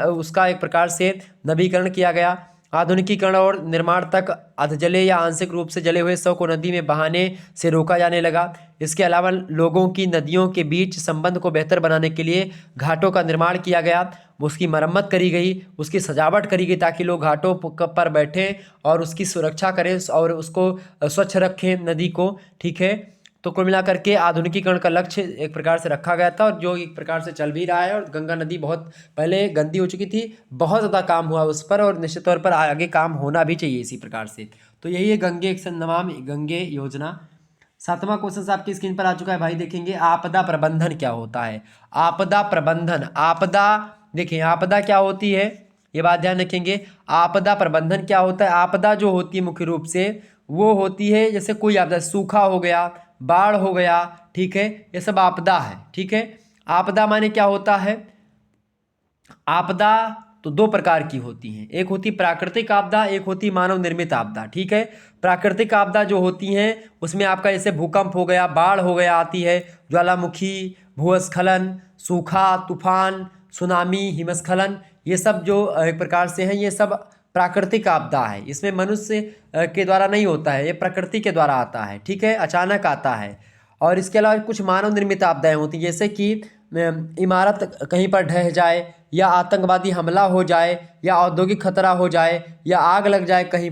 उसका एक प्रकार से नवीकरण किया गया। आधुनिकीकरण और निर्माण तक अधजले या आंशिक रूप से जले हुए शव को नदी में बहाने से रोका जाने लगा। इसके अलावा लोगों की नदियों के बीच संबंध को बेहतर बनाने के लिए घाटों का निर्माण किया गया, उसकी मरम्मत करी गई, उसकी सजावट करी गई ताकि लोग घाटों पर बैठें और उसकी सुरक्षा करें और उसको स्वच्छ रखें नदी को। ठीक है, तो कुल मिलाकर के आधुनिकीकरण का लक्ष्य एक प्रकार से रखा गया था, और जो एक प्रकार से चल भी रहा है। और गंगा नदी बहुत पहले गंदी हो चुकी थी, बहुत ज़्यादा काम हुआ उस पर, और निश्चित तौर पर आगे काम होना भी चाहिए इसी प्रकार से। तो यही है गंगे एक्शन नमामि गंगे योजना। 7वां क्वेश्चन आपकी स्क्रीन पर आ चुका है भाई, देखेंगे आपदा प्रबंधन क्या होता है। आपदा प्रबंधन, आपदा देखिए आपदा क्या होती है ये बात ध्यान रखेंगे। आपदा प्रबंधन क्या होता है, आपदा जो होती है मुख्य रूप से वो होती है जैसे कोई आपदा, सूखा हो गया, बाढ़ हो गया, ठीक है, ये सब आपदा है। ठीक है, आपदा माने क्या होता है, आपदा तो 2 प्रकार की होती हैं, एक होती प्राकृतिक आपदा, एक होती मानव निर्मित आपदा। ठीक है, प्राकृतिक आपदा जो होती हैं उसमें आपका जैसे भूकंप हो गया, बाढ़ हो गया आती है, ज्वालामुखी, भूस्खलन, सूखा, तूफान, सुनामी, हिमस्खलन, ये सब जो एक प्रकार से हैं ये सब प्राकृतिक आपदा है। इसमें मनुष्य के द्वारा नहीं होता है, ये प्रकृति के द्वारा आता है। ठीक है, अचानक आता है। और इसके अलावा कुछ मानव निर्मित आपदाएं होती हैं, जैसे कि इमारत कहीं पर ढह जाए, या आतंकवादी हमला हो जाए, या औद्योगिक खतरा हो जाए, या आग लग जाए कहीं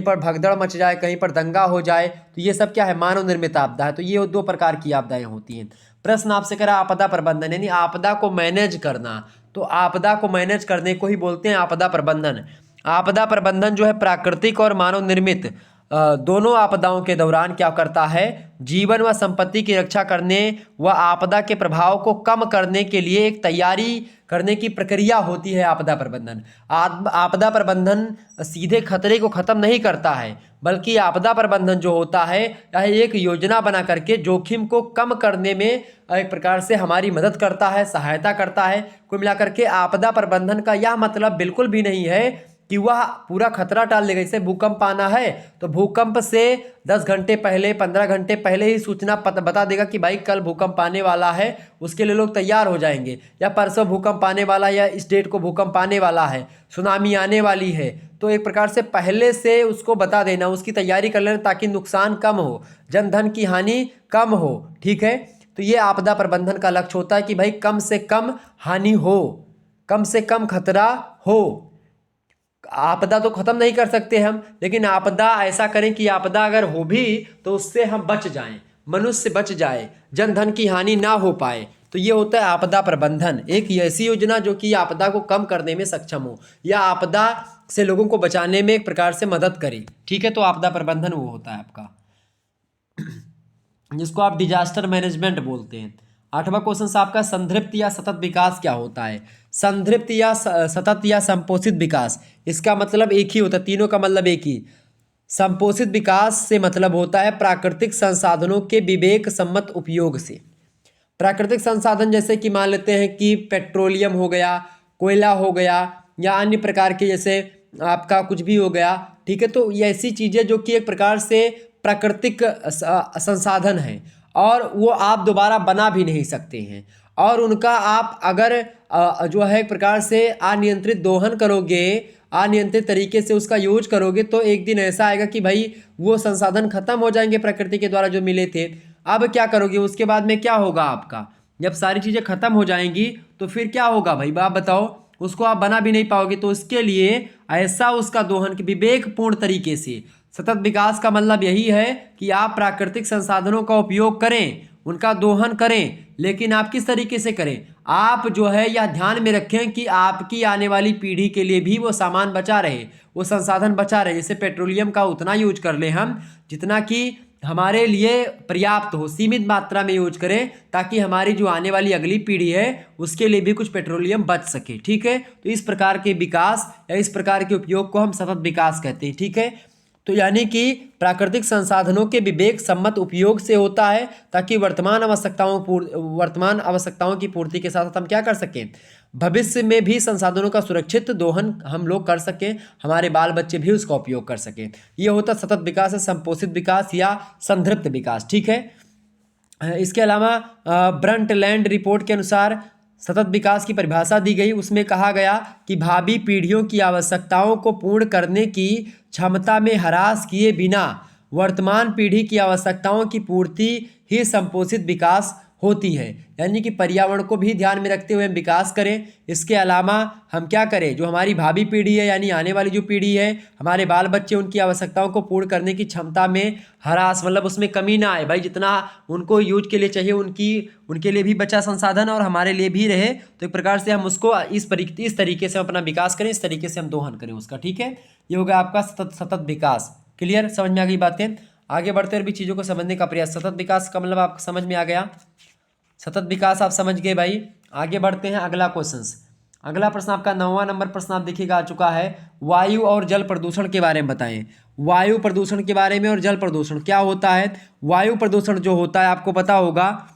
पर भगदड़ मच जाए, कहीं पर दंगा हो जाए, तो ये सब क्या है, मानव निर्मित आपदा है। तो ये 2 प्रकार की आपदाएं होती हैं। प्रश्न आपसे करा आपदा प्रबंधन, यानी आपदा को मैनेज करना, तो आपदा को मैनेज करने को ही बोलते हैं आपदा प्रबंधन। आपदा प्रबंधन जो है प्राकृतिक और मानव निर्मित दोनों आपदाओं के दौरान क्या करता है, जीवन व संपत्ति की रक्षा करने व आपदा के प्रभाव को कम करने के लिए एक तैयारी करने की प्रक्रिया होती है आपदा प्रबंधन। आपदा प्रबंधन सीधे खतरे को खत्म नहीं करता है, बल्कि आपदा प्रबंधन जो होता है यह एक योजना बना करके जोखिम को कम करने में एक प्रकार से हमारी मदद करता है, सहायता करता है। कुल मिलाकर के आपदा प्रबंधन का यह मतलब बिल्कुल भी नहीं है कि वह पूरा खतरा टाल देगा। जैसे भूकंप आना है तो भूकंप से 10 घंटे पहले 15 घंटे पहले ही सूचना बता देगा कि भाई कल भूकंप आने वाला है, उसके लिए लोग तैयार हो जाएंगे, या परसों भूकंप आने वाला, या इस डेट को भूकंप आने वाला है, सुनामी आने वाली है। तो एक प्रकार से पहले से उसको बता देना, उसकी तैयारी कर लेना, ताकि नुकसान कम हो, जन धन की हानि कम हो। ठीक है, तो ये आपदा प्रबंधन का लक्ष्य होता है कि भाई कम से कम हानि हो, कम से कम खतरा हो। आपदा तो खत्म नहीं कर सकते हम, लेकिन आपदा ऐसा करें कि आपदा अगर हो भी तो उससे हम बच जाएं, मनुष्य बच जाए, जन धन की हानि ना हो पाए। तो ये होता है आपदा प्रबंधन, एक ऐसी योजना जो कि आपदा को कम करने में सक्षम हो या आपदा से लोगों को बचाने में एक प्रकार से मदद करे। ठीक है, तो आपदा प्रबंधन वो होता है आपका, जिसको आप डिजास्टर मैनेजमेंट बोलते हैं। 8वां क्वेश्चन आपका संतृप्त या सतत विकास क्या होता है। संतृप्त या सतत या संपोषित विकास, इसका मतलब एक ही होता है, तीनों का मतलब एक ही। संपोषित विकास से मतलब होता है प्राकृतिक संसाधनों के विवेक सम्मत उपयोग से। प्राकृतिक संसाधन जैसे कि मान लेते हैं कि पेट्रोलियम हो गया, कोयला हो गया, या अन्य प्रकार के जैसे आपका कुछ भी हो गया। ठीक है, तो ये ऐसी चीज़ें जो कि एक प्रकार से प्राकृतिक संसाधन हैं और वो आप दोबारा बना भी नहीं सकते हैं, और उनका आप अगर जो है एक प्रकार से अनियंत्रित दोहन करोगे, अनियंत्रित तरीके से उसका यूज करोगे, तो एक दिन ऐसा आएगा कि भाई वो संसाधन खत्म हो जाएंगे प्रकृति के द्वारा जो मिले थे। अब क्या करोगे, उसके बाद में क्या होगा आपका, जब सारी चीज़ें खत्म हो जाएंगी तो फिर क्या होगा भाई, आप बताओ, उसको आप बना भी नहीं पाओगे। तो इसके लिए ऐसा उसका दोहन के विवेकपूर्ण तरीके से, सतत विकास का मतलब यही है कि आप प्राकृतिक संसाधनों का उपयोग करें, उनका दोहन करें, लेकिन आप किस तरीके से करें, आप जो है यह ध्यान में रखें कि आपकी आने वाली पीढ़ी के लिए भी वो सामान बचा रहे, वो संसाधन बचा रहे। जैसे पेट्रोलियम का उतना यूज कर लें हम जितना कि हमारे लिए पर्याप्त हो, सीमित मात्रा में यूज करें, ताकि हमारी जो आने वाली अगली पीढ़ी है उसके लिए भी कुछ पेट्रोलियम बच सके। ठीक है, तो इस प्रकार के विकास या इस प्रकार के उपयोग को हम सतत विकास कहते हैं। ठीक है, तो यानी कि प्राकृतिक संसाधनों के विवेक सम्मत उपयोग से होता है, ताकि वर्तमान आवश्यकताओं की पूर्ति के साथ हम क्या कर सकें, भविष्य में भी संसाधनों का सुरक्षित दोहन हम लोग कर सकें, हमारे बाल बच्चे भी उसका उपयोग कर सकें। ये होता सतत विकास है, संपोषित विकास या संतृप्त विकास। ठीक है, इसके अलावा ब्रंटलैंड रिपोर्ट के अनुसार सतत विकास की परिभाषा दी गई। उसमें कहा गया कि भावी पीढ़ियों की आवश्यकताओं को पूर्ण करने की क्षमता में ह्रास किए बिना वर्तमान पीढ़ी की आवश्यकताओं की पूर्ति ही संपोषित विकास होती है। यानी कि पर्यावरण को भी ध्यान में रखते हुए हम विकास करें। इसके अलावा हम क्या करें, जो हमारी भावी पीढ़ी है यानी आने वाली जो पीढ़ी है, हमारे बाल बच्चे, उनकी आवश्यकताओं को पूर्ण करने की क्षमता में ह्रास, मतलब उसमें कमी ना आए भाई, जितना उनको यूज के लिए चाहिए उनके लिए भी बचा संसाधन और हमारे लिए भी रहे। तो एक प्रकार से हम उसको इस तरीके से अपना विकास करें, इस तरीके से हम दोहन करें उसका। ठीक है, ये होगा आपका सतत विकास। क्लियर, समझ में आ गई बातें। आगे बढ़ते हुए भी चीज़ों को समझने का प्रयास। सतत विकास का मतलब आपको समझ में आ गया, सतत विकास आप समझ गए भाई। आगे बढ़ते हैं अगला क्वेश्चन। अगला प्रश्न आपका 9वां नंबर प्रश्न आप देखिएगा आ चुका है, वायु और जल प्रदूषण के बारे में बताएं। वायु प्रदूषण के बारे में और जल प्रदूषण क्या होता है। वायु प्रदूषण जो होता है आपको पता होगा,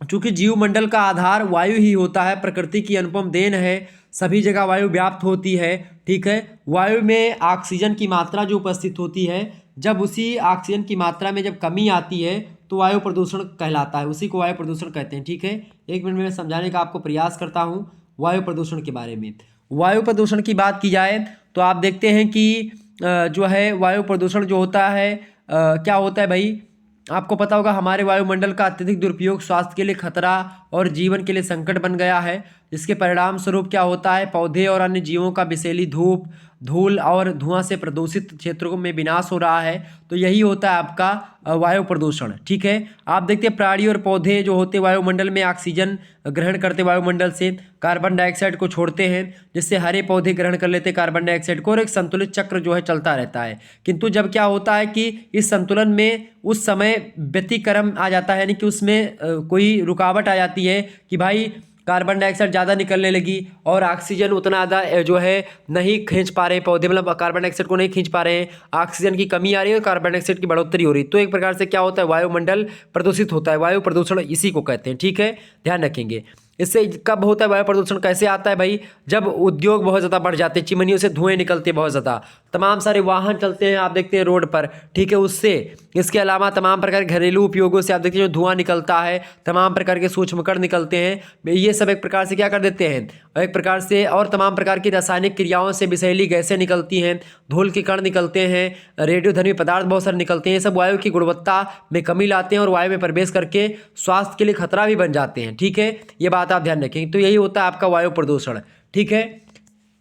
चूंकि जीवमंडल का आधार वायु ही होता है, प्रकृति की अनुपम देन है, सभी जगह वायु व्याप्त होती है। ठीक है, वायु में ऑक्सीजन की मात्रा जो उपस्थित होती है, जब उसी ऑक्सीजन की मात्रा में जब कमी आती है तो वायु प्रदूषण कहलाता है, उसी को वायु प्रदूषण कहते हैं। ठीक है, एक मिनट में समझाने का आपको प्रयास करता हूँ वायु प्रदूषण के बारे में। वायु प्रदूषण की बात की जाए तो आप देखते हैं कि जो है वायु प्रदूषण जो होता है क्या होता है भाई, आपको पता होगा हमारे वायुमंडल का अत्यधिक दुरुपयोग स्वास्थ्य के लिए खतरा और जीवन के लिए संकट बन गया है। इसके परिणाम स्वरूप क्या होता है, पौधे और अन्य जीवों का विषैली धूप, धूल और धुआं से प्रदूषित क्षेत्रों में विनाश हो रहा है। तो यही होता है आपका वायु प्रदूषण। ठीक है, आप देखते हैं प्राणी और पौधे जो होते वायुमंडल में ऑक्सीजन ग्रहण करते वायुमंडल से, कार्बन डाइऑक्साइड को छोड़ते हैं, जिससे हरे पौधे ग्रहण कर लेते हैं कार्बन डाइऑक्साइड को, और एक संतुलित चक्र जो है चलता रहता है। किंतु जब क्या होता है कि इस संतुलन में उस समय व्यतिक्रम आ जाता है, यानी कि उसमें कोई रुकावट आ जाती है कि भाई कार्बन डाइऑक्साइड ज़्यादा निकलने लगी और ऑक्सीजन उतना ज़्यादा जो है नहीं खींच पा रहे हैं पौधे, मतलब कार्बन डाइऑक्साइड को नहीं खींच पा रहे हैं, ऑक्सीजन की कमी आ रही है और कार्बन डाइऑक्साइड की बढ़ोतरी हो रही है। तो एक प्रकार से क्या होता है, वायुमंडल प्रदूषित होता है। वायु प्रदूषण इसी को कहते हैं। ठीक है, ध्यान रखेंगे। इससे कब होता है वायु प्रदूषण, कैसे आता है भाई, जब उद्योग बहुत ज़्यादा बढ़ जाते हैं, चिमनियों से धुएं निकलते हैं बहुत ज़्यादा, तमाम सारे वाहन चलते हैं आप देखते हैं रोड पर। ठीक है, उससे, इसके अलावा तमाम प्रकार के घरेलू उपयोगों से आप देखते हैं जो धुआं निकलता है, तमाम प्रकार के सूक्ष्मकण निकलते हैं, ये सब एक प्रकार से क्या कर देते हैं, एक प्रकार से, और तमाम प्रकार की रासायनिक क्रियाओं से विषैली गैसें निकलती हैं, धूल के कण निकलते हैं, रेडियोधर्मी पदार्थ बहुत सारे निकलते हैं। ये सब वायु की गुणवत्ता में कमी लाते हैं और वायु में प्रवेश करके स्वास्थ्य के लिए खतरा भी बन जाते हैं। ठीक है, ये बात आप ध्यान रखेंगे। तो यही होता है आपका वायु प्रदूषण। ठीक है,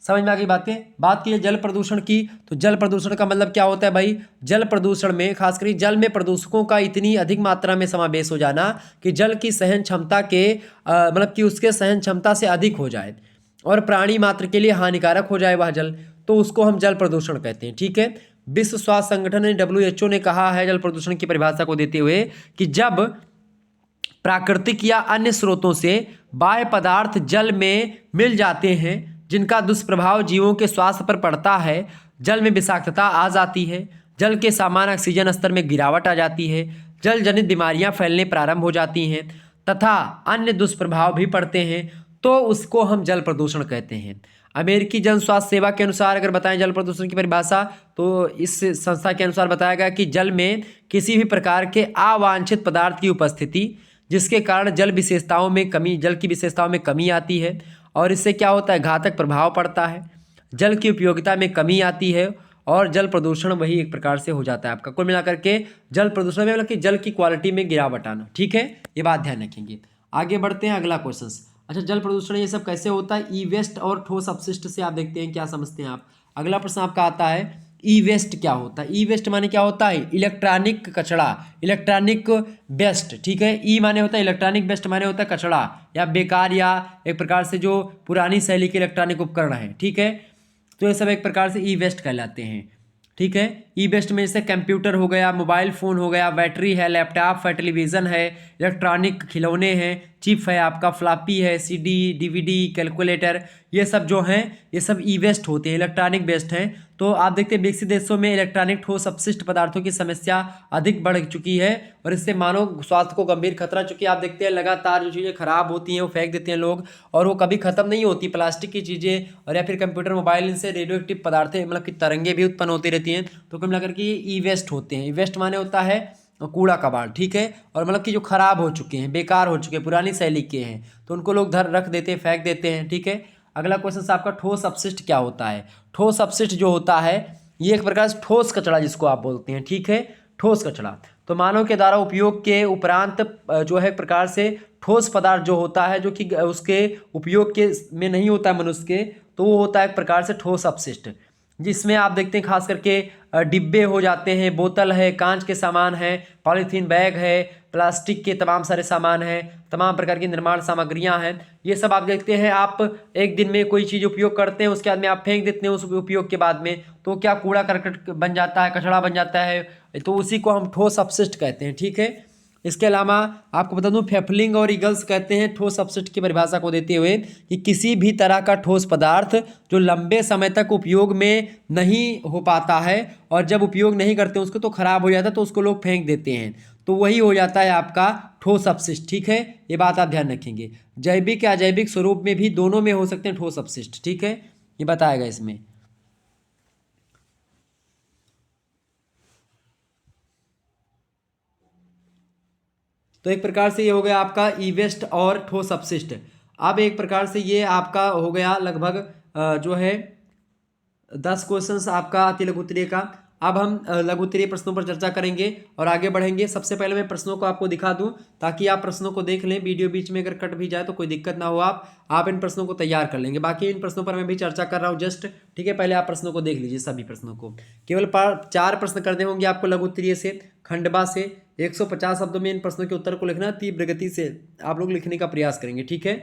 समझ में आ गई बातें। बात की जल प्रदूषण की, तो जल प्रदूषण का मतलब क्या होता है भाई, जल प्रदूषण में खासकर जल में प्रदूषकों का इतनी अधिक मात्रा में समावेश हो जाना कि जल की सहन क्षमता के मतलब कि उसके सहन क्षमता से अधिक हो जाए और प्राणी मात्र के लिए हानिकारक हो जाए वह जल, तो उसको हम जल प्रदूषण कहते हैं। ठीक है, विश्व स्वास्थ्य संगठन ने WHO ने कहा है जल प्रदूषण की परिभाषा को देते हुए कि जब प्राकृतिक या अन्य स्रोतों से बाह्य पदार्थ जल में मिल जाते हैं जिनका दुष्प्रभाव जीवों के स्वास्थ्य पर पड़ता है, जल में विषाक्तता आ जाती है, जल के सामान्य ऑक्सीजन स्तर में गिरावट आ जाती है, जल जनित बीमारियां फैलने प्रारंभ हो जाती हैं तथा अन्य दुष्प्रभाव भी पड़ते हैं, तो उसको हम जल प्रदूषण कहते हैं। अमेरिकी जन स्वास्थ्य सेवा के अनुसार अगर बताएं जल प्रदूषण की परिभाषा, तो इस संस्था के अनुसार बताया गया कि जल में किसी भी प्रकार के अवांछित पदार्थ की उपस्थिति जिसके कारण जल की विशेषताओं में कमी आती है, और इससे क्या होता है, घातक प्रभाव पड़ता है, जल की उपयोगिता में कमी आती है और जल प्रदूषण वही एक प्रकार से हो जाता है आपका। कुल मिलाकर के जल प्रदूषण में मतलब कि जल की क्वालिटी में गिरावट आना। ठीक है, ये बात ध्यान रखेंगे। आगे बढ़ते हैं, अगला क्वेश्चन। अच्छा, जल प्रदूषण ये सब कैसे होता है, ई वेस्ट और ठोस अपशिष्ट से आप देखते हैं क्या समझते हैं आप। अगला प्रश्न आपका आता है ई वेस्ट क्या होता है। ई वेस्ट माने क्या होता है, इलेक्ट्रॉनिक कचरा, इलेक्ट्रॉनिक वेस्ट। ठीक है, ई माने होता है इलेक्ट्रॉनिक, वेस्ट माने होता है कचरा या बेकार या एक प्रकार से जो पुरानी शैली के इलेक्ट्रॉनिक उपकरण है। ठीक है, तो ये सब एक प्रकार से ई वेस्ट कहलाते हैं। ठीक है, ई वेस्ट में जैसे कंप्यूटर हो गया, मोबाइल फ़ोन हो गया, बैटरी है, लैपटॉप है, टेलीविज़न है, इलेक्ट्रॉनिक खिलौने हैं, चिप है आपका, फ्लॉपी है, CD DVD कैलकुलेटर, ये सब जो हैं ये सब ई वेस्ट होते हैं, इलेक्ट्रॉनिक वेस्ट हैं। तो आप देखते हैं विकसित देशों में इलेक्ट्रॉनिक ठोस अपशिष्ट पदार्थों की समस्या अधिक बढ़ चुकी है और इससे मानव स्वास्थ्य को गंभीर खतरा, चूँकि आप देखते हैं लगातार जो चीज़ें खराब होती हैं वो फेंक देते हैं लोग और वो कभी ख़त्म नहीं होती, प्लास्टिक की चीज़ें और या फिर कंप्यूटर मोबाइल, इनसे रेडियो एक्टिव पदार्थें मतलब कि तरंगे भी उत्पन्न होती रहती हैं। तो कुल मिलाकर के ये ई वेस्ट होते हैं। ई वेस्ट माने होता है कूड़ा कबाड़। ठीक है, और मतलब कि जो खराब हो चुके हैं, बेकार हो चुके हैं, पुरानी शैली के हैं, तो उनको लोग रख देते हैं, फेंक देते हैं। ठीक है, अगला क्वेश्चन आपका ठोस अपशिष्ट क्या होता है। ठोस अपशिष्ट जो होता है ये एक प्रकार से ठोस कचरा जिसको आप बोलते हैं। ठीक है, ठोस कचरा तो मानव के द्वारा उपयोग के उपरांत जो है एक प्रकार से ठोस पदार्थ जो होता है जो कि उसके उपयोग के में नहीं होता है मनुष्य के, तो वो होता है एक प्रकार से ठोस अपशिष्ट, जिसमें आप देखते हैं खास करके डिब्बे हो जाते हैं, बोतल है, कांच के सामान है, पॉलीथीन बैग है, प्लास्टिक के तमाम सारे सामान हैं, तमाम प्रकार की निर्माण सामग्रियां हैं। ये सब आप देखते हैं, आप एक दिन में कोई चीज़ उपयोग करते हैं उसके बाद में आप फेंक देते हैं उस उपयोग के बाद में, तो क्या कूड़ा करकट बन जाता है, कचरा बन जाता है, तो उसी को हम ठोस अपशिष्ट कहते हैं। ठीक है, इसके अलावा आपको बता दूं फेफलिंग और ईगल्स कहते हैं ठोस अपशिष्ट की परिभाषा को देते हुए कि किसी भी तरह का ठोस पदार्थ जो लंबे समय तक उपयोग में नहीं हो पाता है और जब उपयोग नहीं करते उसको तो खराब हो जाता है तो उसको लोग फेंक देते हैं, तो वही हो जाता है आपका ठोस अपशिष्ट। ठीक है, ये बात आप ध्यान रखेंगे। जैविक या अजैविक स्वरूप में भी दोनों में हो सकते हैं ठोस अपशिष्ट। ठीक है, ये बताएगा इसमें। तो एक प्रकार से ये हो गया आपका ई वेस्ट और ठोस अपशिष्ट। अब एक प्रकार से ये आपका हो गया लगभग जो है 10 क्वेश्चंस आपका अति लघु उत्तरीय का। अब हम लघु उत्तरीय प्रश्नों पर चर्चा करेंगे और आगे बढ़ेंगे। सबसे पहले मैं प्रश्नों को आपको दिखा दूं ताकि आप प्रश्नों को देख लें। वीडियो बीच में अगर कट भी जाए तो कोई दिक्कत ना हो, आप इन प्रश्नों को तैयार कर लेंगे। बाकी इन प्रश्नों पर मैं भी चर्चा कर रहा हूँ जस्ट, ठीक है। पहले आप प्रश्नों को देख लीजिए, सभी प्रश्नों को। केवल 4 प्रश्न करने होंगे आपको लघु उत्तरीय से, खंडवा से। 150 शब्दों में इन प्रश्नों के उत्तर को लिखना, तीव्र गति से आप लोग लिखने का प्रयास करेंगे, ठीक है।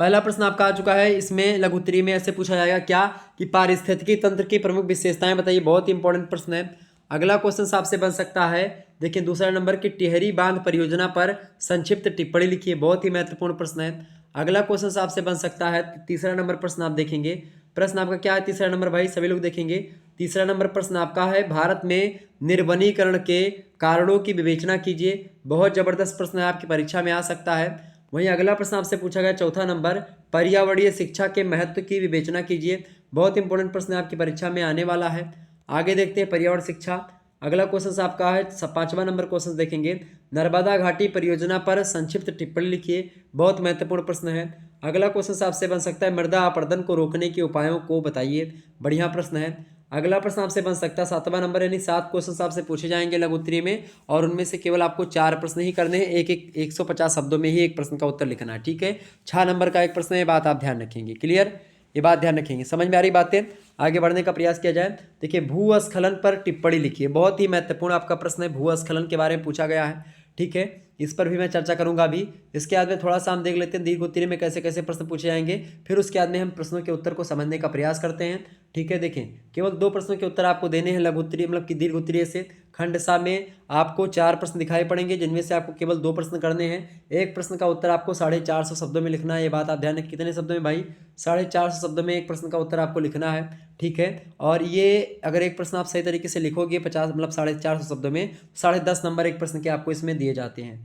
पहला प्रश्न आपका आ चुका है। इसमें लघु उत्तरीय में ऐसे पूछा जाएगा क्या कि पारिस्थितिकी तंत्र की प्रमुख विशेषताएं बताइए। बहुत ही इंपॉर्टेंट प्रश्न है। अगला क्वेश्चन आपसे बन सकता है, देखिए दूसरा नंबर की टिहरी बांध परियोजना पर संक्षिप्त टिप्पणी लिखिए। बहुत ही महत्वपूर्ण प्रश्न है। अगला क्वेश्चन आपसे बन सकता है, तीसरा नंबर प्रश्न आप देखेंगे। प्रश्न आपका क्या है तीसरा नंबर भाई, सभी लोग देखेंगे। तीसरा नंबर प्रश्न आपका है, भारत में निर्वनीकरण के कारणों की विवेचना कीजिए। बहुत जबरदस्त प्रश्न है, आपकी परीक्षा में आ सकता है। वहीं अगला प्रश्न आपसे पूछा गया चौथा नंबर, पर्यावरणीय शिक्षा के महत्व की विवेचना कीजिए। बहुत इंपॉर्टेंट प्रश्न आपकी परीक्षा में आने वाला है। आगे देखते हैं पर्यावरण शिक्षा। अगला क्वेश्चन आपका है 5वां नंबर क्वेश्चन देखेंगे, नर्मदा घाटी परियोजना पर संक्षिप्त टिप्पणी लिखिए। बहुत महत्वपूर्ण प्रश्न है। अगला क्वेश्चन आपसे बन सकता है, मृदा अपरदन को रोकने के उपायों को बताइए। बढ़िया प्रश्न है। अगला प्रश्न आपसे बन सकता है 7वां नंबर, यानी 7 क्वेश्चन आपसे पूछे जाएंगे लघु उत्तरीय में और उनमें से केवल आपको 4 प्रश्न ही करने हैं। 150 शब्दों में ही एक प्रश्न का उत्तर लिखना है, ठीक है। 6 नंबर का एक प्रश्न है, ये बात आप ध्यान रखेंगे। क्लियर, ये बात ध्यान रखेंगे। समझ में आ रही बातें। आगे बढ़ने का प्रयास किया जाए। देखिए भूस्खलन पर टिप्पणी लिखिए। बहुत ही महत्वपूर्ण आपका प्रश्न है, भूस्खलन के बारे में पूछा गया है, ठीक है। इस पर भी मैं चर्चा करूंगा अभी। इसके बाद में थोड़ा सा हम देख लेते हैं दीर्घ उत्तरीय में कैसे कैसे प्रश्न पूछे जाएंगे, फिर उसके बाद में हम प्रश्नों के उत्तर को समझने का प्रयास करते हैं, ठीक है। देखें केवल 2 प्रश्नों के उत्तर आपको देने हैं लघु उत्तरीय मतलब कि दीर्घ उत्तरीय से। खंड सा में आपको 4 प्रश्न दिखाई पड़ेंगे जिनमें से आपको केवल 2 प्रश्न करने हैं। एक प्रश्न का उत्तर आपको 450 शब्दों में लिखना है। ये बात आप ध्यान रखें। कितने शब्दों में भाई, 450 शब्दों में एक प्रश्न का उत्तर आपको लिखना है, ठीक है। और ये अगर एक प्रश्न आप सही तरीके से लिखोगे 50 मतलब 450 शब्दों में, 10.5 नंबर एक प्रश्न के आपको इसमें दिए जाते हैं।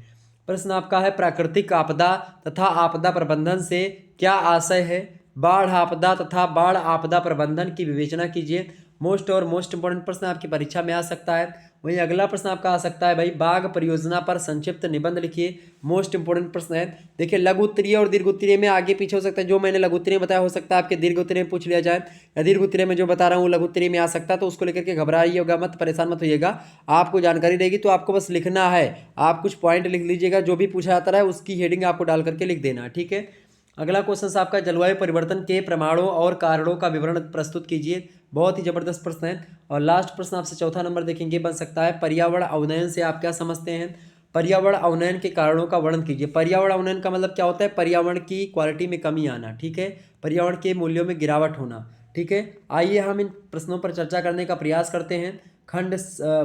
प्रश्न आपका है, प्राकृतिक आपदा तथा आपदा प्रबंधन से क्या आशय है। बाढ़ आपदा तथा बाढ़ आपदा प्रबंधन की विवेचना कीजिए। मोस्ट इंपोर्टेंट प्रश्न आपकी परीक्षा में आ सकता है। वहीं अगला प्रश्न आपका आ सकता है भाई, बाघ परियोजना पर संक्षिप्त निबंध लिखिए। मोस्ट इंपोर्टेंट प्रश्न है। देखिए लघु उत्तरीय और दीर्घ उत्तरीय में आगे पीछे हो सकता है। जो मैंने लघु उत्तरीय में बताया हो सकता है आपके दीर्घ उत्तरीय में पूछ लिया जाए, या दीर्घ उत्तरीय में जो बता रहा हूँ लघु उत्तरीय में आ सकता है। तो उसको लेकर के घबराइएगा मत, परेशान मत होइएगा। आपको जानकारी रहेगी तो आपको बस लिखना है। आप कुछ पॉइंट लिख लीजिएगा, जो भी पूछा जाता है उसकी हेडिंग आपको डाल करके लिख देना, ठीक है। अगला क्वेश्चन आपका, जलवायु परिवर्तन के प्रमाणों और कारणों का विवरण प्रस्तुत कीजिए। बहुत ही जबरदस्त प्रश्न है। और लास्ट प्रश्न आपसे चौथा नंबर देखेंगे बन सकता है, पर्यावरण अवनयन से आप क्या समझते हैं। पर्यावरण अवनयन के कारणों का वर्णन कीजिए। पर्यावरण अवनयन का मतलब क्या होता है, पर्यावरण की क्वालिटी में कमी आना, ठीक है। पर्यावरण के मूल्यों में गिरावट होना, ठीक है। आइए हम इन प्रश्नों पर चर्चा करने का प्रयास करते हैं खंड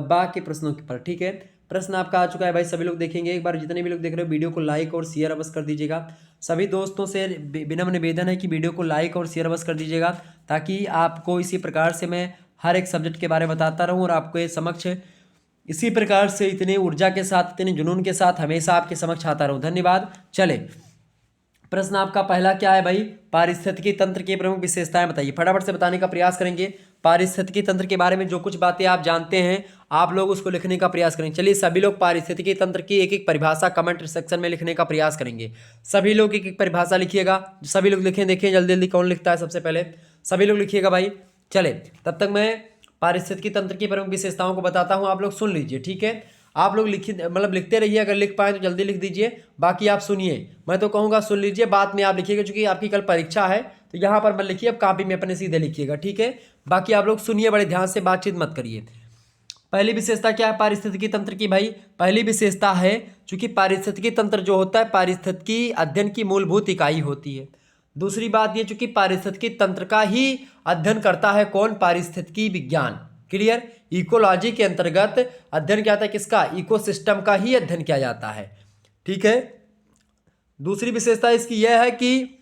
बा के प्रश्नों पर, ठीक है। प्रश्न आपका आ चुका है भाई, सभी लोग देखेंगे। एक बार जितने भी लोग देख रहे हो वीडियो को लाइक और शेयर अवश्य कर दीजिएगा। सभी दोस्तों से विनम्र निवेदन है कि वीडियो को लाइक और शेयर अवश्य कर दीजिएगा, ताकि आपको इसी प्रकार से मैं हर एक सब्जेक्ट के बारे में बताता रहूं और आपको ये समक्ष इसी प्रकार से इतनी ऊर्जा के साथ, इतने जुनून के साथ हमेशा आपके समक्ष आता रहूं। धन्यवाद। चले, प्रश्न आपका पहला क्या है भाई, पारिस्थितिकी तंत्र की प्रमुख विशेषताएं बताइए। फटाफट से बताने का प्रयास करेंगे। पारिस्थितिकी तंत्र के बारे में जो कुछ बातें आप जानते हैं आप लोग उसको लिखने का प्रयास करेंगे। चलिए सभी लोग पारिस्थितिकी तंत्र की एक एक परिभाषा कमेंट सेक्शन में लिखने का प्रयास करेंगे। सभी लोग एक एक परिभाषा लिखिएगा। सभी लोग लिखें, देखिए जल्दी जल्दी कौन लिखता है सबसे पहले, सभी लोग लिखिएगा भाई। चले तब तक मैं पारिस्थितिकी तंत्र की प्रमुख विशेषताओं को बताता हूँ, आप लोग सुन लीजिए, ठीक है। आप लोग लिखिए, मतलब लिखते रहिए, अगर लिख पाए तो जल्दी लिख दीजिए, बाकी आप सुनिए। मैं तो कहूँगा सुन लीजिए, बाद में आप लिखिएगा, क्योंकि आपकी कल परीक्षा है तो यहाँ पर मत लिखिए, अब कॉपी में अपने सीधे लिखिएगा, ठीक है। बाकी आप लोग सुनिए बड़े ध्यान से, बातचीत मत करिए। पहली विशेषता क्या है पारिस्थितिकी तंत्र की भाई, पहली विशेषता है चूंकि पारिस्थितिकी तंत्र जो होता है पारिस्थितिकी अध्ययन की मूलभूत इकाई होती है। दूसरी बात ये, चूंकि पारिस्थितिकी तंत्र का ही अध्ययन करता है कौन, पारिस्थितिकी विज्ञान। क्लियर, इकोलॉजी के अंतर्गत अध्ययन क्या होता है, किसका, इकोसिस्टम का ही अध्ययन किया जाता है, ठीक है। दूसरी विशेषता इसकी यह है कि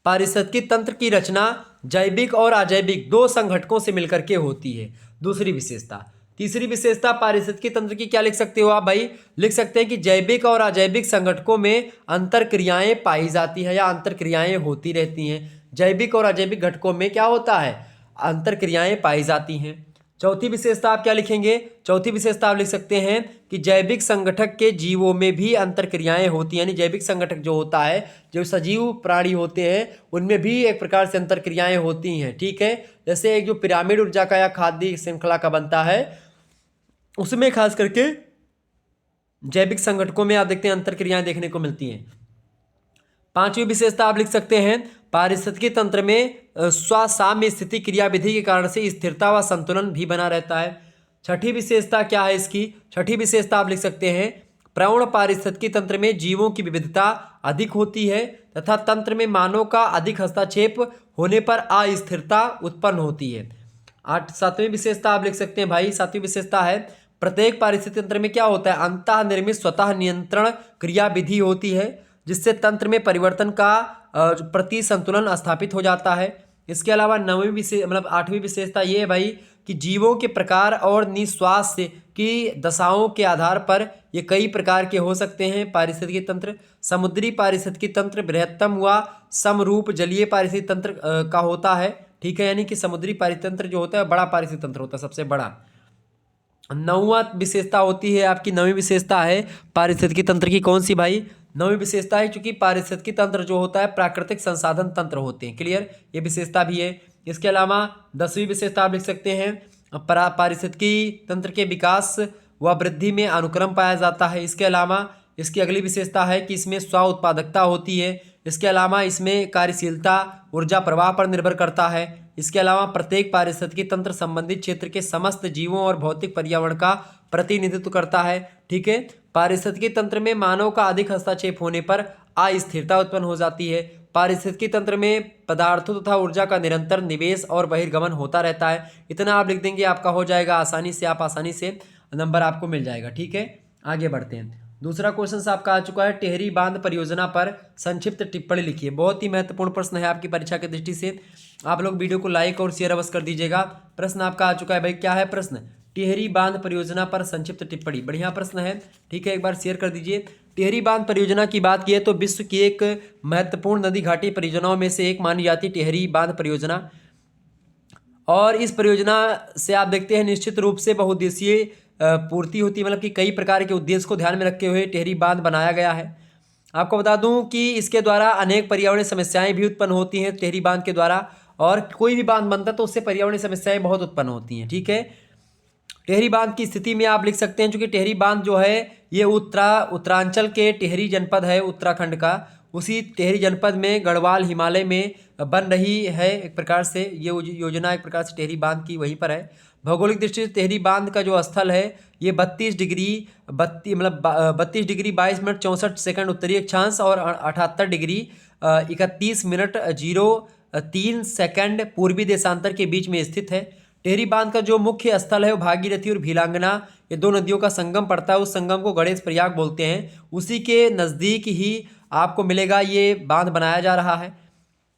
पारिस्थितिकी तंत्र की रचना जैविक और अजैविक 2 संघटकों से मिलकर के होती है, दूसरी विशेषता। तीसरी विशेषता पारिस्थितिकी तंत्र की क्या लिख सकते हो आप भाई, लिख सकते हैं कि जैविक और अजैविक संघटकों में अंतर क्रियाएं पाई जाती हैं या अंतर क्रियाएं होती रहती हैं। जैविक और अजैविक घटकों में क्या होता है, अंतर क्रियाएं पाई जाती हैं। चौथी विशेषता आप क्या लिखेंगे? चौथी विशेषता आप लिख सकते हैं कि जैविक संगठक के जीवों में भी अंतरक्रियाएं होती हैं, यानी जैविक संगठक जो होता है, जो सजीव प्राणी होते हैं, उनमें भी एक प्रकार से अंतरक्रियाएं होती हैं। ठीक है, जैसे एक जो पिरामिड ऊर्जा का या खाद्य श्रृंखला का बनता है, उसमें खास करके जैविक संगठकों में आप देखते हैं अंतरक्रियाएं देखने को मिलती हैं। पांचवी विशेषता आप लिख सकते हैं पारिस्थितिकी तंत्र में स्वसाम्य स्थिति क्रियाविधि के कारण से स्थिरता व संतुलन भी बना रहता है। छठी विशेषता क्या है इसकी? छठी विशेषता आप लिख सकते हैं प्रौढ़ पारिस्थितिकी तंत्र में जीवों की विविधता अधिक होती है तथा तंत्र में मानव का अधिक हस्तक्षेप होने पर अस्थिरता उत्पन्न होती है। सातवीं विशेषता आप लिख सकते हैं भाई, सातवीं विशेषता है प्रत्येक पारिस्थितिकी तंत्र में क्या होता है? अंतः निर्मित स्वतः नियंत्रण क्रियाविधि होती है, जिससे तंत्र में परिवर्तन का प्रति संतुलन स्थापित हो जाता है। इसके अलावा आठवीं विशेषता ये है भाई कि जीवों के प्रकार और निस्वास्थ्य की दशाओं के आधार पर ये कई प्रकार के हो सकते हैं पारिस्थितिकी तंत्र। समुद्री पारिस्थितिकी तंत्र बृहत्तम व समरूप जलीय पारिस्थितिकी तंत्र का होता है। ठीक है, यानी कि समुद्री पारिस्थितिकी तंत्र जो होता है बड़ा पारिस्थितिकी तंत्र होता है, सबसे बड़ा। नौवां विशेषता होती है आपकी, नौवीं विशेषता है पारिस्थितिकी तंत्र की, कौन सी भाई? नौवीं विशेषता है क्योंकि पारिस्थितिकी तंत्र जो होता है प्राकृतिक संसाधन तंत्र होते हैं। क्लियर, ये विशेषता भी है। इसके अलावा 10वीं विशेषता आप लिख सकते हैं पारिस्थितिकी तंत्र के विकास व वृद्धि में अनुक्रम पाया जाता है। इसके अलावा इसकी अगली विशेषता है कि इसमें स्व उत्पादकता होती है। इसके अलावा इसमें कार्यशीलता ऊर्जा प्रवाह पर निर्भर करता है। इसके अलावा प्रत्येक पारिस्थितिकी तंत्र संबंधित क्षेत्र के समस्त जीवों और भौतिक पर्यावरण का प्रतिनिधित्व करता है। ठीक है, पारिस्थितिकी तंत्र में मानव का अधिक हस्तक्षेप होने पर अस्थिरता उत्पन्न हो जाती है। पारिस्थितिकी तंत्र में पदार्थों तथा ऊर्जा का निरंतर निवेश और बहिर्गमन होता रहता है। इतना आप लिख देंगे, आपका हो जाएगा आसानी से, आप आसानी से नंबर आपको मिल जाएगा। ठीक है, आगे बढ़ते हैं। दूसरा क्वेश्चन आपका आ चुका है टिहरी बांध परियोजना पर संक्षिप्त टिप्पणी लिखिए। बहुत ही महत्वपूर्ण प्रश्न है आपकी परीक्षा की दृष्टि से, आप लोग वीडियो को लाइक और शेयर अवश्य कर दीजिएगा। प्रश्न आपका आ चुका है भाई, क्या है प्रश्न? टिहरी बांध परियोजना पर संक्षिप्त टिप्पणी। बढ़िया प्रश्न है, ठीक है, एक बार शेयर कर दीजिए। टिहरी बांध परियोजना की बात की है तो विश्व की एक महत्वपूर्ण नदी घाटी परियोजनाओं में से एक मानी जाती है टिहरी बांध परियोजना। और इस परियोजना से आप देखते हैं निश्चित रूप से बहुउद्देशीय पूर्ति होती है, मतलब कि कई प्रकार के उद्देश्य को ध्यान में रखते हुए टिहरी बांध बनाया गया है। आपको बता दूं कि इसके द्वारा अनेक पर्यावरणीय समस्याएं भी उत्पन्न होती हैं टिहरी बांध के द्वारा, और कोई भी बांध बनता है तो उससे पर्यावरणीय समस्याएं बहुत उत्पन्न होती हैं। ठीक है, टिहरी बांध की स्थिति में आप लिख सकते हैं क्योंकि टिहरी बांध जो है ये उत्तरांचल के टिहरी जनपद है उत्तराखंड का, उसी टिहरी जनपद में गढ़वाल हिमालय में बन रही है। एक प्रकार से ये योजना एक प्रकार से टिहरी बांध की वहीं पर है। भौगोलिक दृष्टि से टिहरी बांध का जो स्थल है ये 32 डिग्री 22 मिनट 64 सेकंड उत्तरी अक्षांश और 78 डिग्री 31 मिनट 03 सेकंड पूर्वी देशांतर के बीच में स्थित है। टिहरी बांध का जो मुख्य स्थल है वो भागीरथी और भीलांगना, ये दो नदियों का संगम पड़ता है, उस संगम को गणेश प्रयाग बोलते हैं। उसी के नज़दीक ही आपको मिलेगा ये बांध बनाया जा रहा है,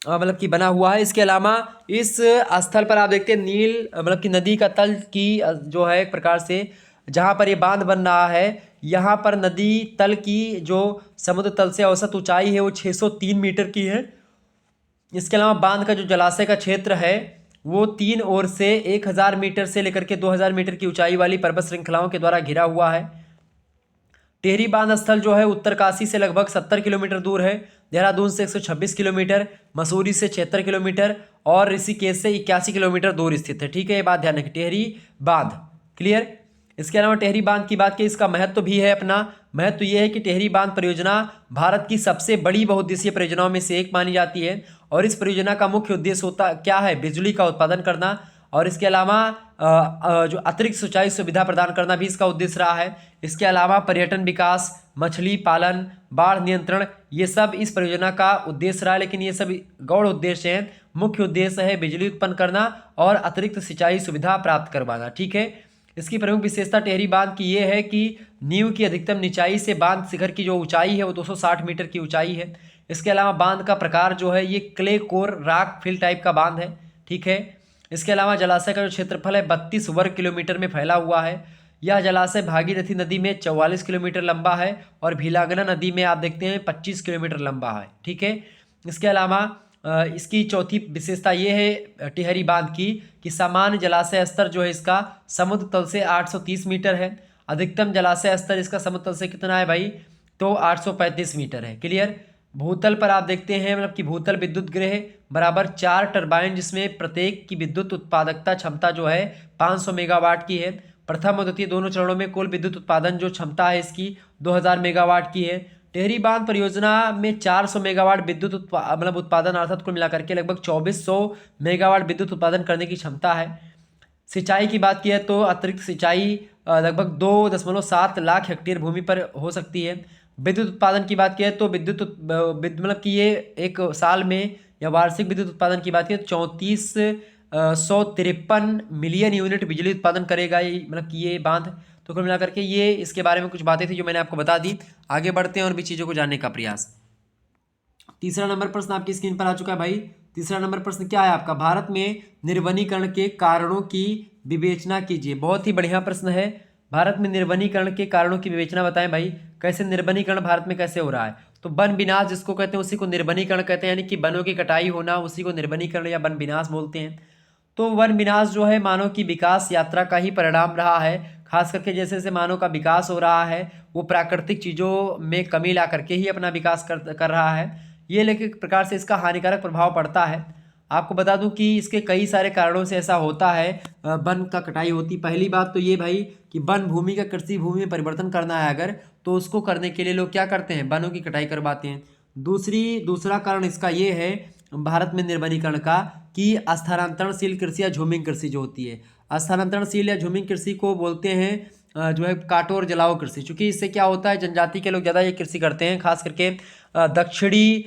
मतलब कि बना हुआ है। इसके अलावा इस स्थल पर आप देखते हैं नील मतलब कि नदी का तल की जो है एक प्रकार से जहाँ पर ये बांध बन रहा है, यहाँ पर नदी तल की जो समुद्र तल से औसत ऊंचाई है वो 603 मीटर की है। इसके अलावा बांध का जो जलाशय का क्षेत्र है वो 3 ओर से 1000 मीटर से लेकर के 2000 मीटर की ऊंचाई वाली पर्वत श्रृंखलाओं के द्वारा घिरा हुआ है। टिहरी बांध स्थल जो है उत्तरकाशी से लगभग 70 किलोमीटर दूर है, देहरादून से 126 किलोमीटर, मसूरी से 76 किलोमीटर और ऋषिकेश से 81 किलोमीटर दूर स्थित है। ठीक है, ये बात ध्यान रखें, टिहरी बांध। क्लियर। इसके अलावा टिहरी बांध की बात की, इसका महत्व भी है अपना। महत्व ये है कि टिहरी बांध परियोजना भारत की सबसे बड़ी बहुउद्देशीय परियोजनाओं में से एक मानी जाती है और इस परियोजना का मुख्य उद्देश्य होता क्या है? बिजली का उत्पादन करना, और इसके अलावा जो अतिरिक्त सिंचाई सुविधा प्रदान करना भी इसका उद्देश्य रहा है। इसके अलावा पर्यटन विकास, मछली पालन, बाढ़ नियंत्रण, ये सब इस परियोजना का उद्देश्य रहा है, लेकिन ये सब गौण उद्देश्य हैं। मुख्य उद्देश्य है बिजली उत्पन्न करना और अतिरिक्त सिंचाई सुविधा प्राप्त करवाना। ठीक है, इसकी प्रमुख विशेषता टिहरी बांध की ये है कि नींव की अधिकतम निचाई से बांध शिखर की जो ऊंचाई है वो 260 मीटर की ऊंचाई है। इसके अलावा बांध का प्रकार जो है ये clay core rock fill type का बांध है। ठीक है, इसके अलावा जलाशय का जो क्षेत्रफल है 32 वर्ग किलोमीटर में फैला हुआ है। यह जलाशय भागीरथी नदी में 44 किलोमीटर लंबा है और भीलांगना नदी में आप देखते हैं 25 किलोमीटर लंबा है। ठीक है, इसके अलावा इसकी चौथी विशेषता ये है टिहरी बांध की कि सामान्य जलाशय स्तर जो है इसका समुद्र तल से 830 मीटर है। अधिकतम जलाशय स्तर इसका समुद्र तल से कितना है भाई, तो 835 मीटर है। क्लियर। भूतल पर आप देखते हैं मतलब कि भूतल विद्युत गृह बराबर 4 टरबाइन, जिसमें प्रत्येक की विद्युत उत्पादकता क्षमता जो है 500 मेगावाट की है। प्रथम और द्वितीय दोनों चरणों में कुल विद्युत उत्पादन जो क्षमता है इसकी 2000 मेगावाट की है। टिहरी बांध परियोजना में 400 मेगावाट विद्युत मतलब उत्पादन अर्थात कुल मिलाकर के लगभग 2400 मेगावाट विद्युत उत्पादन करने की क्षमता है। सिंचाई की बात की है तो अतिरिक्त सिंचाई लगभग 2.7 लाख हेक्टेयर भूमि पर हो सकती है। विद्युत उत्पादन की बात की है तो मतलब कि ये एक साल में या वार्षिक विद्युत उत्पादन की बात की तो 3453 मिलियन यूनिट बिजली उत्पादन करेगा ये, मतलब कि ये बांध। तो कुल मिलाकर के ये इसके बारे में कुछ बातें थी जो मैंने आपको बता दी। आगे बढ़ते हैं और भी चीज़ों को जानने का प्रयास। तीसरा नंबर प्रश्न आपकी स्क्रीन पर आ चुका है भाई। तीसरा नंबर प्रश्न क्या है आपका, भारत में निर्वनीकरण के कारणों की विवेचना कीजिए। बहुत ही बढ़िया प्रश्न है। भारत में निर्वनीकरण के कारणों की विवेचना बताएं भाई। कैसे निर्वनीकरण भारत में कैसे हो रहा है, तो वन विनाश जिसको कहते हैं उसी को निर्वनीकरण कहते हैं, यानी कि वनों की कटाई होना उसी को निर्वनीकरण या वन विनाश बोलते हैं। तो वन विनाश जो है मानव की विकास यात्रा का ही परिणाम रहा है। खास करके जैसे जैसे मानव का विकास हो रहा है वो प्राकृतिक चीज़ों में कमी ला करके ही अपना विकास कर रहा है। ये लेकिन एक प्रकार से इसका हानिकारक प्रभाव पड़ता है। आपको बता दूं कि इसके कई सारे कारणों से ऐसा होता है, वन का कटाई होती। पहली बात तो ये भाई कि वन भूमि का कृषि भूमि में परिवर्तन करना है अगर, तो उसको करने के लिए लोग क्या करते हैं, वनों की कटाई करवाते हैं। दूसरा कारण इसका ये है भारत में निर्वनीकरण का कि स्थानांतरणशील कृषि या झूमिंग कृषि जो होती है, स्थानांतरणशील या झूमिंग कृषि को बोलते हैं जो है काटो और जलाओ कृषि। चूँकि इससे क्या होता है जनजाति के लोग ज़्यादा ये कृषि करते हैं, खास करके दक्षिणी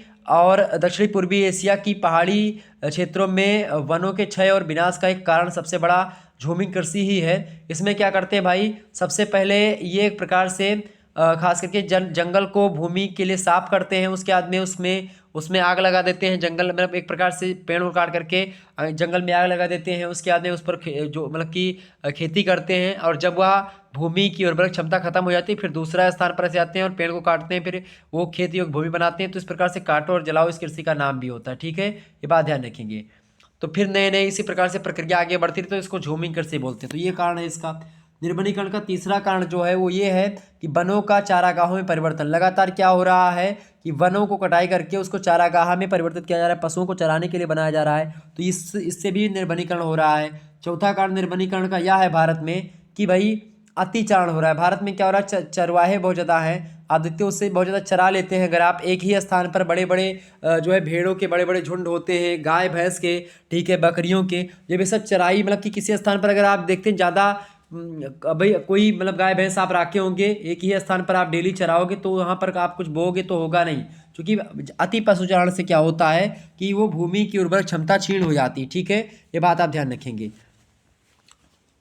पूर्वी एशिया की पहाड़ी क्षेत्रों में वनों के क्षय और विनाश का एक कारण सबसे बड़ा झूमिंग कृषि ही है। इसमें क्या करते हैं भाई, सबसे पहले ये एक प्रकार से खास करके जंगल को भूमि के लिए साफ करते हैं, उसके बाद में उसमें आग लगा देते हैं। जंगल मतलब एक प्रकार से पेड़ को काट करके जंगल में आग लगा देते हैं, उसके बाद में उस पर जो मतलब कि खेती करते हैं। और जब वह भूमि की उर्वरक क्षमता खत्म हो जाती है फिर दूसरा स्थान पर ऐसे आते हैं और पेड़ को काटते हैं, फिर वो खेती योग्य भूमि बनाते हैं। तो इस प्रकार से काटो और जलाओ इस कृषि का नाम भी होता है। ठीक है, ये बात ध्यान रखेंगे। तो फिर नए नए इसी प्रकार से प्रक्रिया आगे बढ़ती रही तो इसको झूमिंग कृषि बोलते हैं। तो ये कारण है इसका। निर्वनीकरण का तीसरा कारण जो है वो ये है कि वनों का चारागाहों में परिवर्तन। लगातार क्या हो रहा है कि वनों को कटाई करके उसको चारागाह में परिवर्तित किया जा रहा है, पशुओं को चराने के लिए बनाया जा रहा है। तो इससे भी निर्वनीकरण हो रहा है। चौथा कारण निर्वनीकरण का यह है भारत में कि भाई अतिचारण हो रहा है। भारत में क्या हो रहा है, चरवाहे बहुत ज़्यादा हैं, आदित्य उससे बहुत ज़्यादा चरा लेते हैं। अगर आप एक ही स्थान पर बड़े बड़े जो है भेड़ों के बड़े बड़े झुंड होते हैं, गाय भैंस के, ठीक है, बकरियों के, जब ये सब चराई मतलब कि किसी स्थान पर अगर आप देखते हैं ज़्यादा भाई कोई मतलब गाय भैंस आप रखे होंगे एक ही स्थान पर, आप डेली चराओगे तो वहाँ पर आप कुछ बोओगे तो होगा नहीं, क्योंकि अति पशुचारण से क्या होता है कि वो भूमि की उर्वरक क्षमता क्षीण हो जाती है। ठीक है, ये बात आप ध्यान रखेंगे।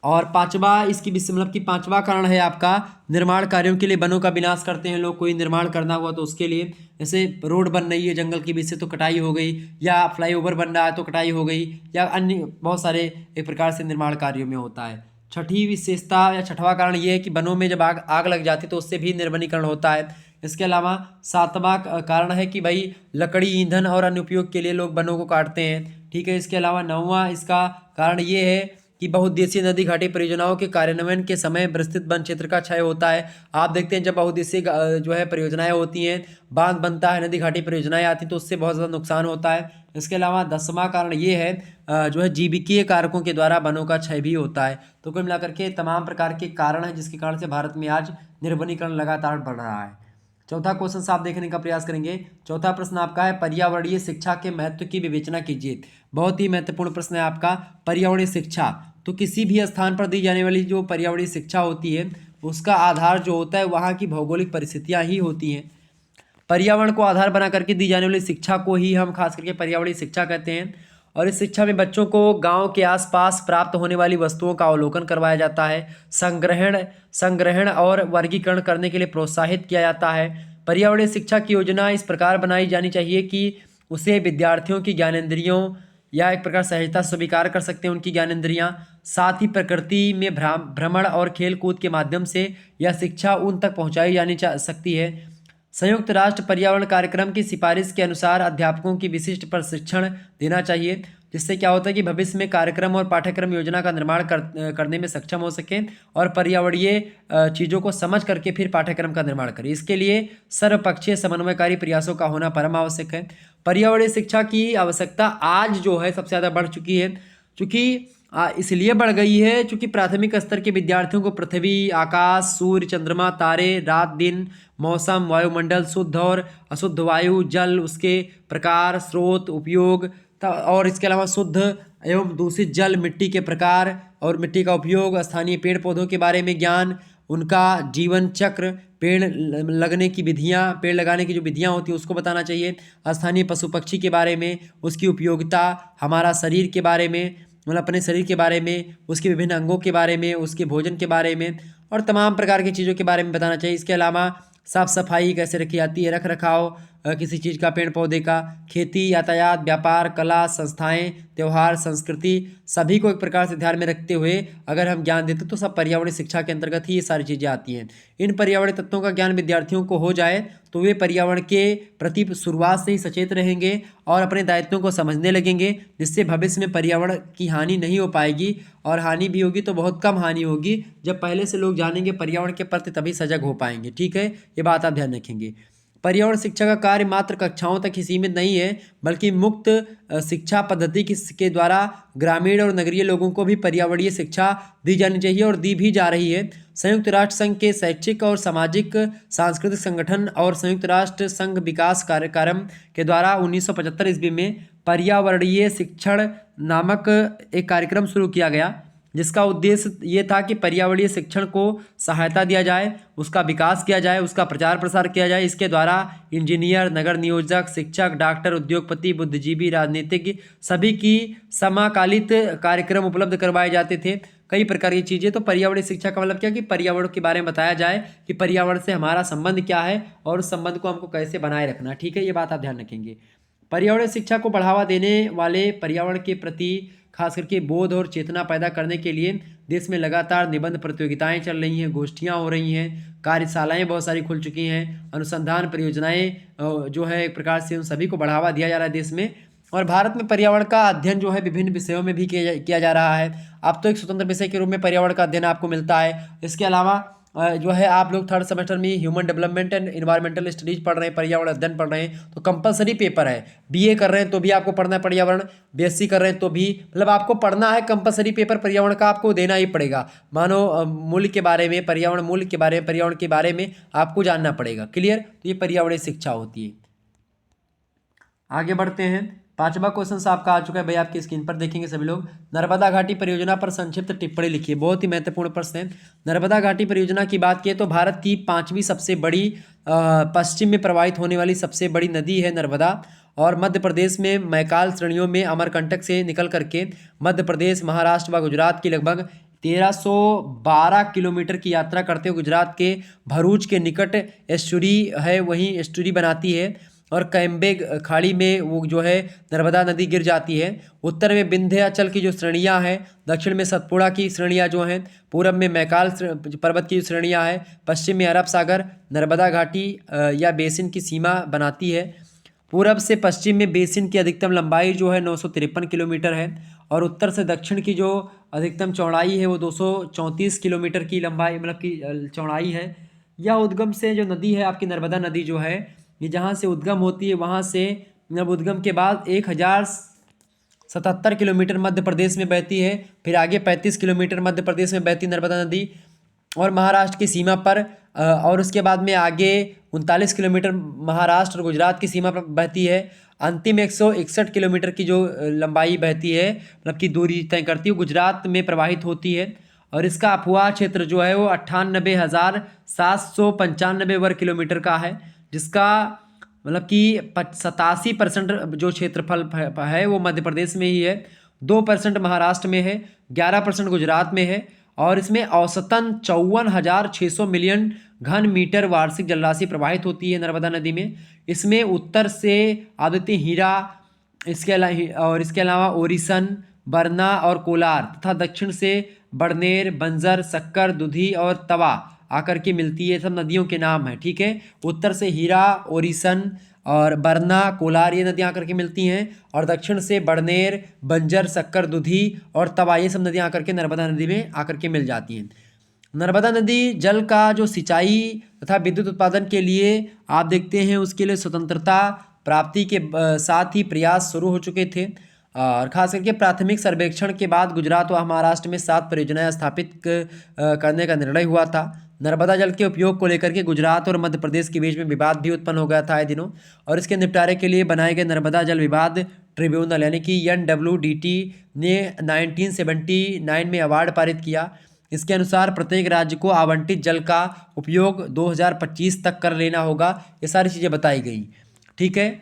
और पांचवा इसकी मतलब कि पांचवा कारण है आपका निर्माण कार्यों के लिए वनों का विनाश करते हैं लोग। कोई निर्माण करना हुआ तो उसके लिए, जैसे रोड बन रही है जंगल के बीच से तो कटाई हो गई, या फ्लाईओवर बन रहा है तो कटाई हो गई, या अन्य बहुत सारे एक प्रकार से निर्माण कार्यों में होता है। छठी विशेषता या छठवां कारण ये है कि वनों में जब आग लग जाती है तो उससे भी निर्वनीकरण होता है। इसके अलावा सातवां कारण है कि भाई लकड़ी ईंधन और अन्य उपयोग के लिए लोग वनों को काटते हैं। ठीक है, इसके अलावा नौवां इसका कारण ये है कि बहुउद्देशीय नदी घाटी परियोजनाओं के कार्यान्वयन के समय विस्तृत वन क्षेत्र का क्षय होता है। आप देखते हैं जब बहुउद्देशीय जो है परियोजनाएं होती हैं, बांध बनता है, नदी घाटी परियोजनाएं आती हैं तो उससे बहुत ज़्यादा नुकसान होता है। इसके अलावा 10वां कारण ये है जो है जीविकीय कारकों के द्वारा वनों का क्षय भी होता है। तो कुल मिलाकर के तमाम प्रकार के कारण हैं जिसके कारण से भारत में आज निर्वनीकरण लगातार बढ़ रहा है। चौथा क्वेश्चन से आप देखने का प्रयास करेंगे। चौथा प्रश्न आपका है पर्यावरणीय शिक्षा के महत्व की विवेचना कीजिए। बहुत ही महत्वपूर्ण प्रश्न है आपका, पर्यावरणीय शिक्षा। तो किसी भी स्थान पर दी जाने वाली जो पर्यावरणीय शिक्षा होती है उसका आधार जो होता है वहाँ की भौगोलिक परिस्थितियाँ ही होती हैं। पर्यावरण को आधार बना करके दी जाने वाली शिक्षा को ही हम खास करके पर्यावरणीय शिक्षा कहते हैं। और इस शिक्षा में बच्चों को गांव के आसपास प्राप्त होने वाली वस्तुओं का अवलोकन करवाया जाता है, संग्रहण और वर्गीकरण करने के लिए प्रोत्साहित किया जाता है। पर्यावरणीय शिक्षा की योजना इस प्रकार बनाई जानी चाहिए कि उसे विद्यार्थियों की ज्ञानेंद्रियों या एक प्रकार सहजता स्वीकार कर सकते हैं उनकी ज्ञानेंद्रियाँ। साथ ही प्रकृति में भ्रमण और खेल कूद के माध्यम से यह शिक्षा उन तक पहुँचाई जानी सकती है। संयुक्त राष्ट्र पर्यावरण कार्यक्रम की सिफारिश के अनुसार अध्यापकों की विशिष्ट प्रशिक्षण देना चाहिए, जिससे क्या होता है कि भविष्य में कार्यक्रम और पाठ्यक्रम योजना का निर्माण करने में सक्षम हो सके और पर्यावरणीय चीज़ों को समझ करके फिर पाठ्यक्रम का निर्माण करें। इसके लिए सर्वपक्षीय समन्वयकारी प्रयासों का होना परम आवश्यक है। पर्यावरणीय शिक्षा की आवश्यकता आज जो है सबसे ज़्यादा बढ़ चुकी है, चूँकि इसलिए बढ़ गई है चूँकि प्राथमिक स्तर के विद्यार्थियों को पृथ्वी, आकाश, सूर्य, चंद्रमा, तारे, रात दिन, मौसम, वायुमंडल, शुद्ध और अशुद्ध वायु, जल, उसके प्रकार, स्रोत, उपयोग और इसके अलावा शुद्ध एवं दूषित जल, मिट्टी के प्रकार और मिट्टी का उपयोग, स्थानीय पेड़ पौधों के बारे में ज्ञान, उनका जीवन चक्र, पेड़ लगने की विधियाँ, पेड़ लगाने की जो विधियाँ होती हैं उसको बताना चाहिए, स्थानीय पशु पक्षी के बारे में, उसकी उपयोगिता, हमारा शरीर के बारे में, मतलब अपने शरीर के बारे में, उसके विभिन्न अंगों के बारे में, उसके भोजन के बारे में और तमाम प्रकार की चीज़ों के बारे में बताना चाहिए। इसके अलावा साफ़ सफाई कैसे रखी जाती है, रख रखाव किसी चीज़ का, पेड़ पौधे का, खेती, यातायात, व्यापार, कला, संस्थाएं, त्यौहार, संस्कृति, सभी को एक प्रकार से ध्यान में रखते हुए अगर हम ज्ञान देते तो सब पर्यावरणीय शिक्षा के अंतर्गत ही ये सारी चीज़ें आती हैं। इन पर्यावरणीय तत्वों का ज्ञान विद्यार्थियों को हो जाए तो वे पर्यावरण के प्रति शुरुआत से ही सचेत रहेंगे और अपने दायित्वों को समझने लगेंगे, जिससे भविष्य में पर्यावरण की हानि नहीं हो पाएगी और हानि भी होगी तो बहुत कम हानि होगी। जब पहले से लोग जानेंगे पर्यावरण के प्रति तभी सजग हो पाएंगे। ठीक है, ये बात आप ध्यान रखेंगे। पर्यावरण शिक्षा का कार्य मात्र कक्षाओं तक ही सीमित नहीं है, बल्कि मुक्त शिक्षा पद्धति के द्वारा ग्रामीण और नगरीय लोगों को भी पर्यावरणीय शिक्षा दी जानी चाहिए और दी भी जा रही है। संयुक्त राष्ट्र संघ के शैक्षिक और सामाजिक सांस्कृतिक संगठन और संयुक्त राष्ट्र संघ विकास कार्यक्रम के द्वारा 1975 ईस्वी में पर्यावरणीय शिक्षण नामक एक कार्यक्रम शुरू किया गया, जिसका उद्देश्य ये था कि पर्यावरणीय शिक्षण को सहायता दिया जाए, उसका विकास किया जाए, उसका प्रचार प्रसार किया जाए। इसके द्वारा इंजीनियर, नगर नियोजक, शिक्षक, डॉक्टर, उद्योगपति, बुद्धिजीवी, राजनीतिज्ञ सभी की समाकालित कार्यक्रम उपलब्ध करवाए जाते थे, कई प्रकार की चीज़ें। तो पर्यावरणीय शिक्षा का मतलब क्या कि पर्यावरण के बारे में बताया जाए कि पर्यावरण से हमारा संबंध क्या है और उस संबंध को हमको कैसे बनाए रखना। ठीक है, ये बात आप ध्यान रखेंगे। पर्यावरणीय शिक्षा को बढ़ावा देने वाले पर्यावरण के प्रति खास करके बोध और चेतना पैदा करने के लिए देश में लगातार निबंध प्रतियोगिताएं चल रही हैं, गोष्ठियां हो रही हैं, कार्यशालाएं बहुत सारी खुल चुकी हैं, अनुसंधान परियोजनाएं जो है एक प्रकार से उन सभी को बढ़ावा दिया जा रहा है देश में। और भारत में पर्यावरण का अध्ययन जो है विभिन्न विषयों में भी किया जा रहा है। अब तो एक स्वतंत्र विषय के रूप में पर्यावरण का अध्ययन आपको मिलता है। इसके अलावा जो है आप लोग थर्ड सेमेस्टर में human development and environmental studies पढ़ रहे हैं, पर्यावरण अध्ययन पढ़ रहे हैं, तो कंपलसरी पेपर है। बीए कर रहे हैं तो भी आपको पढ़ना है पर्यावरण, बीएससी कर रहे हैं तो भी, मतलब आपको पढ़ना है, कंपलसरी पेपर पर्यावरण का आपको देना ही पड़ेगा। मानव मूल्य के बारे में, पर्यावरण मूल्य के बारे में, पर्यावरण के बारे में आपको जानना पड़ेगा। क्लियर? तो ये पर्यावरणीय शिक्षा होती है। आगे बढ़ते हैं। पांचवा क्वेश्चन आपका आ चुका है भाई, आपकी स्क्रीन पर देखेंगे सभी लोग। नर्मदा घाटी परियोजना पर संक्षिप्त टिप्पणी लिखिए। बहुत ही महत्वपूर्ण प्रश्न है। नर्मदा घाटी परियोजना की बात किए तो भारत की 5वीं सबसे बड़ी पश्चिम में प्रवाहित होने वाली सबसे बड़ी नदी है नर्मदा, और मध्य प्रदेश में मैकाल श्रेणियों में अमरकंटक से निकल करके मध्य प्रदेश, महाराष्ट्र व गुजरात की लगभग 1312 किलोमीटर की यात्रा करते हुए गुजरात के भरूच के निकट एस्चुरी है, वहीं एस्चुरी बनाती है और कैम्बे खाड़ी में वो जो है नर्मदा नदी गिर जाती है। उत्तर में विंध्याचल की जो श्रेणियाँ हैं, दक्षिण में सतपुड़ा की श्रेणियाँ जो हैं, पूरब में मैकाल पर्वत की श्रेणियाँ हैं, पश्चिम में अरब सागर नर्मदा घाटी या बेसिन की सीमा बनाती है। पूरब से पश्चिम में बेसिन की अधिकतम लंबाई जो है 953 किलोमीटर है और उत्तर से दक्षिण की जो अधिकतम चौड़ाई है वो 234 किलोमीटर की लंबाई मतलब की चौड़ाई है। यह उद्गम से जो नदी है आपकी नर्मदा नदी जो है, ये जहाँ से उद्गम होती है वहाँ से मतलब उद्गम के बाद 1077 किलोमीटर मध्य प्रदेश में बहती है, फिर आगे 35 किलोमीटर मध्य प्रदेश में बहती नर्मदा नदी और महाराष्ट्र की सीमा पर, और उसके बाद में आगे 39 किलोमीटर महाराष्ट्र और गुजरात की सीमा पर बहती है। अंतिम 161 किलोमीटर की जो लंबाई बहती है मतलब की दूरी तय करती है गुजरात में प्रवाहित होती है, और इसका अफवाह क्षेत्र जो है वो 98,795 वर्ग किलोमीटर का है, जिसका मतलब कि 87% जो क्षेत्रफल है वो मध्य प्रदेश में ही है, 2% महाराष्ट्र में है, 11% गुजरात में है, और इसमें औसतन 54,600 मिलियन घन मीटर वार्षिक जलराशि प्रवाहित होती है नर्मदा नदी में। इसमें उत्तर से आदित्य हीरा, इसके अलावा ओरिसन, बरना और कोलार तथा दक्षिण से बड़नेर, बंजर, शक्कर, दुधी और तवा आकर के मिलती है, सब नदियों के नाम है, ठीक है। उत्तर से हीरा, ओरिसन और बरना, कोलार ये नदियाँ आकर के मिलती हैं, और दक्षिण से बड़नेर, बंजर, शक्कर, दुधी और तवा ये सब नदियाँ आकर के नर्मदा नदी में आकर के मिल जाती हैं। नर्मदा नदी जल का जो सिंचाई तथा विद्युत उत्पादन के लिए आप देखते हैं उसके लिए स्वतंत्रता प्राप्ति के साथ ही प्रयास शुरू हो चुके थे, और खास करके प्राथमिक सर्वेक्षण के बाद गुजरात व महाराष्ट्र में 7 परियोजनाएं स्थापित करने का निर्णय हुआ था। नर्मदा जल के उपयोग को लेकर के गुजरात और मध्य प्रदेश के बीच में विवाद भी उत्पन्न हो गया था आए दिनों, और इसके निपटारे के लिए बनाए गए नर्मदा जल विवाद ट्रिब्यूनल यानी कि NWDT ने 1979 में अवार्ड पारित किया। इसके अनुसार प्रत्येक राज्य को आवंटित जल का उपयोग 2025 तक कर लेना होगा, ये सारी चीज़ें बताई गई, ठीक है।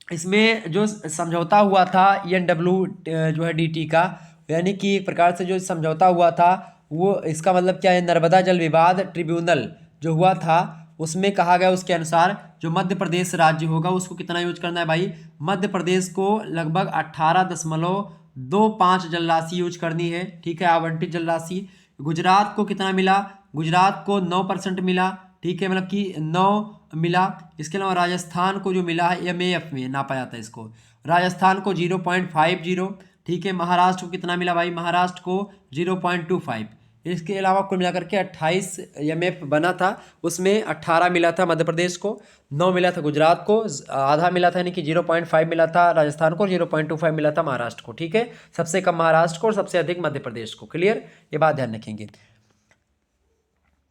इसमें जो समझौता हुआ था NW जो है DT का, यानी कि एक प्रकार से जो समझौता हुआ था वो इसका मतलब क्या है, नर्मदा जल विवाद ट्रिब्यूनल जो हुआ था उसमें कहा गया उसके अनुसार जो मध्य प्रदेश राज्य होगा उसको कितना यूज करना है भाई, मध्य प्रदेश को लगभग 18.25 जल राशि यूज करनी है, ठीक है, आवंटित जल राशि। गुजरात को कितना मिला, गुजरात को 9% मिला, ठीक है, मतलब कि 9 मिला। इसके अलावा राजस्थान को जो मिला है MAF में नापा जाता है इसको, राजस्थान को 0.50, ठीक है। महाराष्ट्र को कितना मिला भाई, महाराष्ट्र को 0.25। इसके अलावा कुल मिलाकर के 28 MF बना था, उसमें 18 मिला था मध्य प्रदेश को, 9 मिला था गुजरात को, आधा मिला था यानी कि 0.5 मिला था राजस्थान को, 0.25 मिला था महाराष्ट्र को, ठीक है। सबसे कम महाराष्ट्र को और सबसे अधिक मध्य प्रदेश को। क्लियर, ये बात ध्यान रखेंगे।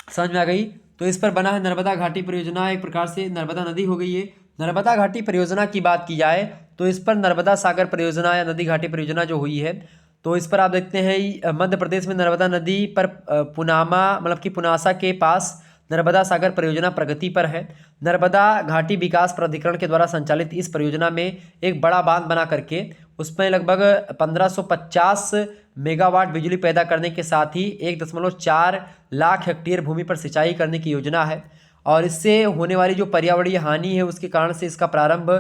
समझ में आ गई। तो इस पर बना है नर्मदा घाटी परियोजना, एक प्रकार से नर्मदा नदी हो गई है। नर्मदा घाटी परियोजना की बात की जाए तो इस पर नर्मदा सागर परियोजना या नदी घाटी परियोजना जो हुई है, तो इस पर आप देखते हैं मध्य प्रदेश में नर्मदा नदी पर पुनामा मतलब कि पुनासा के पास नर्मदा सागर परियोजना प्रगति पर है। नर्मदा घाटी विकास प्राधिकरण के द्वारा संचालित इस परियोजना में एक बड़ा बांध बना करके उसमें लगभग 1550 मेगावाट बिजली पैदा करने के साथ ही 1.4 लाख हेक्टेयर भूमि पर सिंचाई करने की योजना है, और इससे होने वाली जो पर्यावरणीय हानि है उसके कारण से इसका प्रारंभ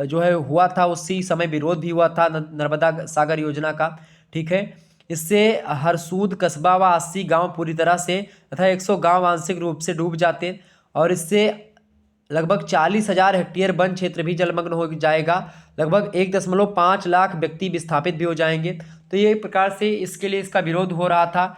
जो है हुआ था, उसी समय विरोध भी हुआ था नर्मदा सागर योजना का, ठीक है। इससे हरसूद कस्बा व 80 गांव पूरी तरह से तथा 100 गांव आंशिक रूप से डूब जाते, और इससे लगभग 40,000 हेक्टेयर वन क्षेत्र भी जलमग्न हो जाएगा, लगभग 1.5 लाख व्यक्ति विस्थापित भी हो जाएंगे। तो ये एक प्रकार से इसके लिए इसका विरोध हो रहा था।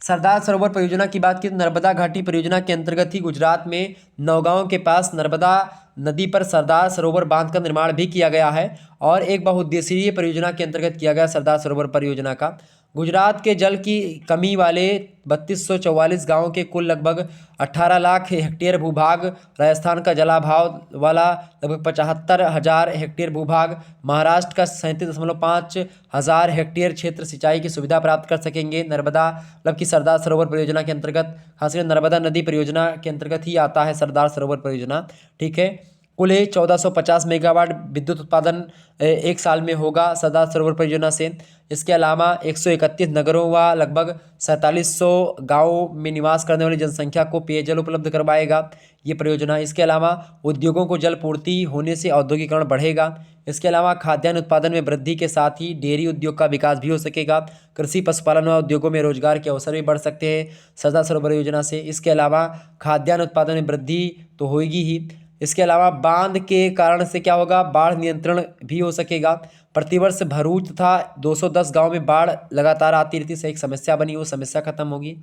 सरदार सरोवर परियोजना की बात की तो नर्मदा घाटी परियोजना के अंतर्गत ही गुजरात में नौगांव के पास नर्मदा नदी पर सरदार सरोवर बांध का निर्माण भी किया गया है, और एक बहुउद्देशीय परियोजना के अंतर्गत किया गया सरदार सरोवर परियोजना का। गुजरात के जल की कमी वाले 3244 गाँव के कुल लगभग 18 लाख हेक्टेयर भूभाग, राजस्थान का जलाभाव वाला लगभग 75,000 हेक्टेयर भूभाग, महाराष्ट्र का 37.5 हजार हेक्टेयर क्षेत्र सिंचाई की सुविधा प्राप्त कर सकेंगे नर्मदा मतलब कि सरदार सरोवर परियोजना के अंतर्गत। खासकर नर्मदा नदी परियोजना के अंतर्गत ही आता है सरदार सरोवर परियोजना, ठीक है। कुल 1450 मेगावाट विद्युत उत्पादन एक साल में होगा सरदार सरोवर परियोजना से। इसके अलावा 131 नगरों व लगभग 4700 गाँवों में निवास करने वाली जनसंख्या को पेयजल उपलब्ध करवाएगा ये परियोजना। इसके अलावा उद्योगों को जल पूर्ति होने से औद्योगिकरण बढ़ेगा। इसके अलावा खाद्यान्न उत्पादन में वृद्धि के साथ ही डेयरी उद्योग का विकास भी हो सकेगा। कृषि पशुपालन व उद्योगों में रोजगार के अवसर भी बढ़ सकते हैं सरदार सरोवर योजना से। इसके अलावा खाद्यान्न उत्पादन में वृद्धि तो होगी ही, इसके अलावा बांध के कारण से क्या होगा, बाढ़ नियंत्रण भी हो सकेगा। प्रतिवर्ष भरूच तथा 210 गांव में बाढ़ लगातार आती रहती से एक समस्या बनी, वो समस्या खत्म होगी।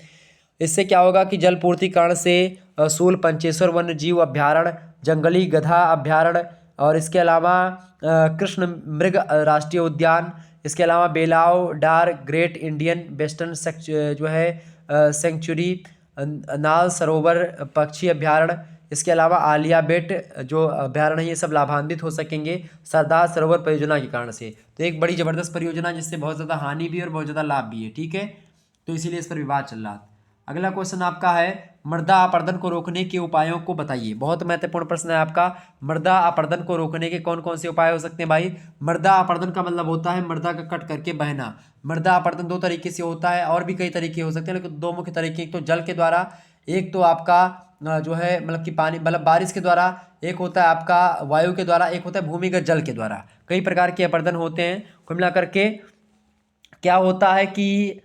इससे क्या होगा कि जल पूर्ति कारण से सूल पंचेश्वर वन्य जीव अभ्यारण्य, जंगली गधा अभ्यारण्य, और इसके अलावा कृष्ण मृग राष्ट्रीय उद्यान, इसके अलावा बेलाव डार ग्रेट इंडियन वेस्टर्न जो है सेंचुरी, नाल सरोवर पक्षी अभ्यारण्य, इसके अलावा आलिया बेट जो अभ्यारण्य है, ये सब लाभान्वित हो सकेंगे सरदार सरोवर परियोजना के कारण से। तो एक बड़ी जबरदस्त परियोजना जिससे बहुत ज़्यादा हानि भी और बहुत ज़्यादा लाभ भी है, ठीक है। तो इसीलिए इस पर विवाद चल रहा है। अगला क्वेश्चन आपका है मृदा अपरदन को रोकने के उपायों को बताइए। बहुत महत्वपूर्ण प्रश्न है आपका, मृदा अपरदन को रोकने के कौन कौन से उपाय हो सकते हैं भाई। मृदा अपरदन का मतलब होता है मृदा का कट करके बहना। मृदा अपरदन दो तरीके से होता है, और भी कई तरीके हो सकते हैं, लेकिन दो मुख्य तरीके, एक तो जल के द्वारा, एक तो आपका जो है मतलब कि पानी मतलब बारिश के द्वारा, एक होता है आपका वायु के द्वारा, एक होता है भूमिगत जल के द्वारा। कई प्रकार के अपरदन होते हैं। कुल मिलाकर के क्या होता है कि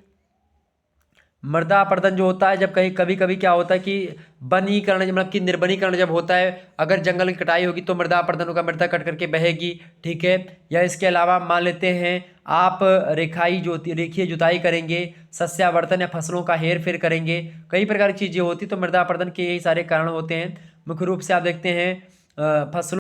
मृदा अपरदन जो होता है, जब कहीं कभी कभी क्या होता है कि वनीकरण, मतलब कि निर्वनीकरण जब होता है, अगर जंगल की कटाई होगी तो मृदा अपरदन होगा, मृदा कट करके बहेगी, ठीक है। या इसके अलावा मान लेते हैं आप रेखीय जुताई करेंगे, सस्यावर्तन या फसलों का हेर फेर करेंगे, कई प्रकार की चीज़ें होती तो मृदा अपरदन के यही सारे कारण होते हैं। मुख्य रूप से आप देखते हैं फसलों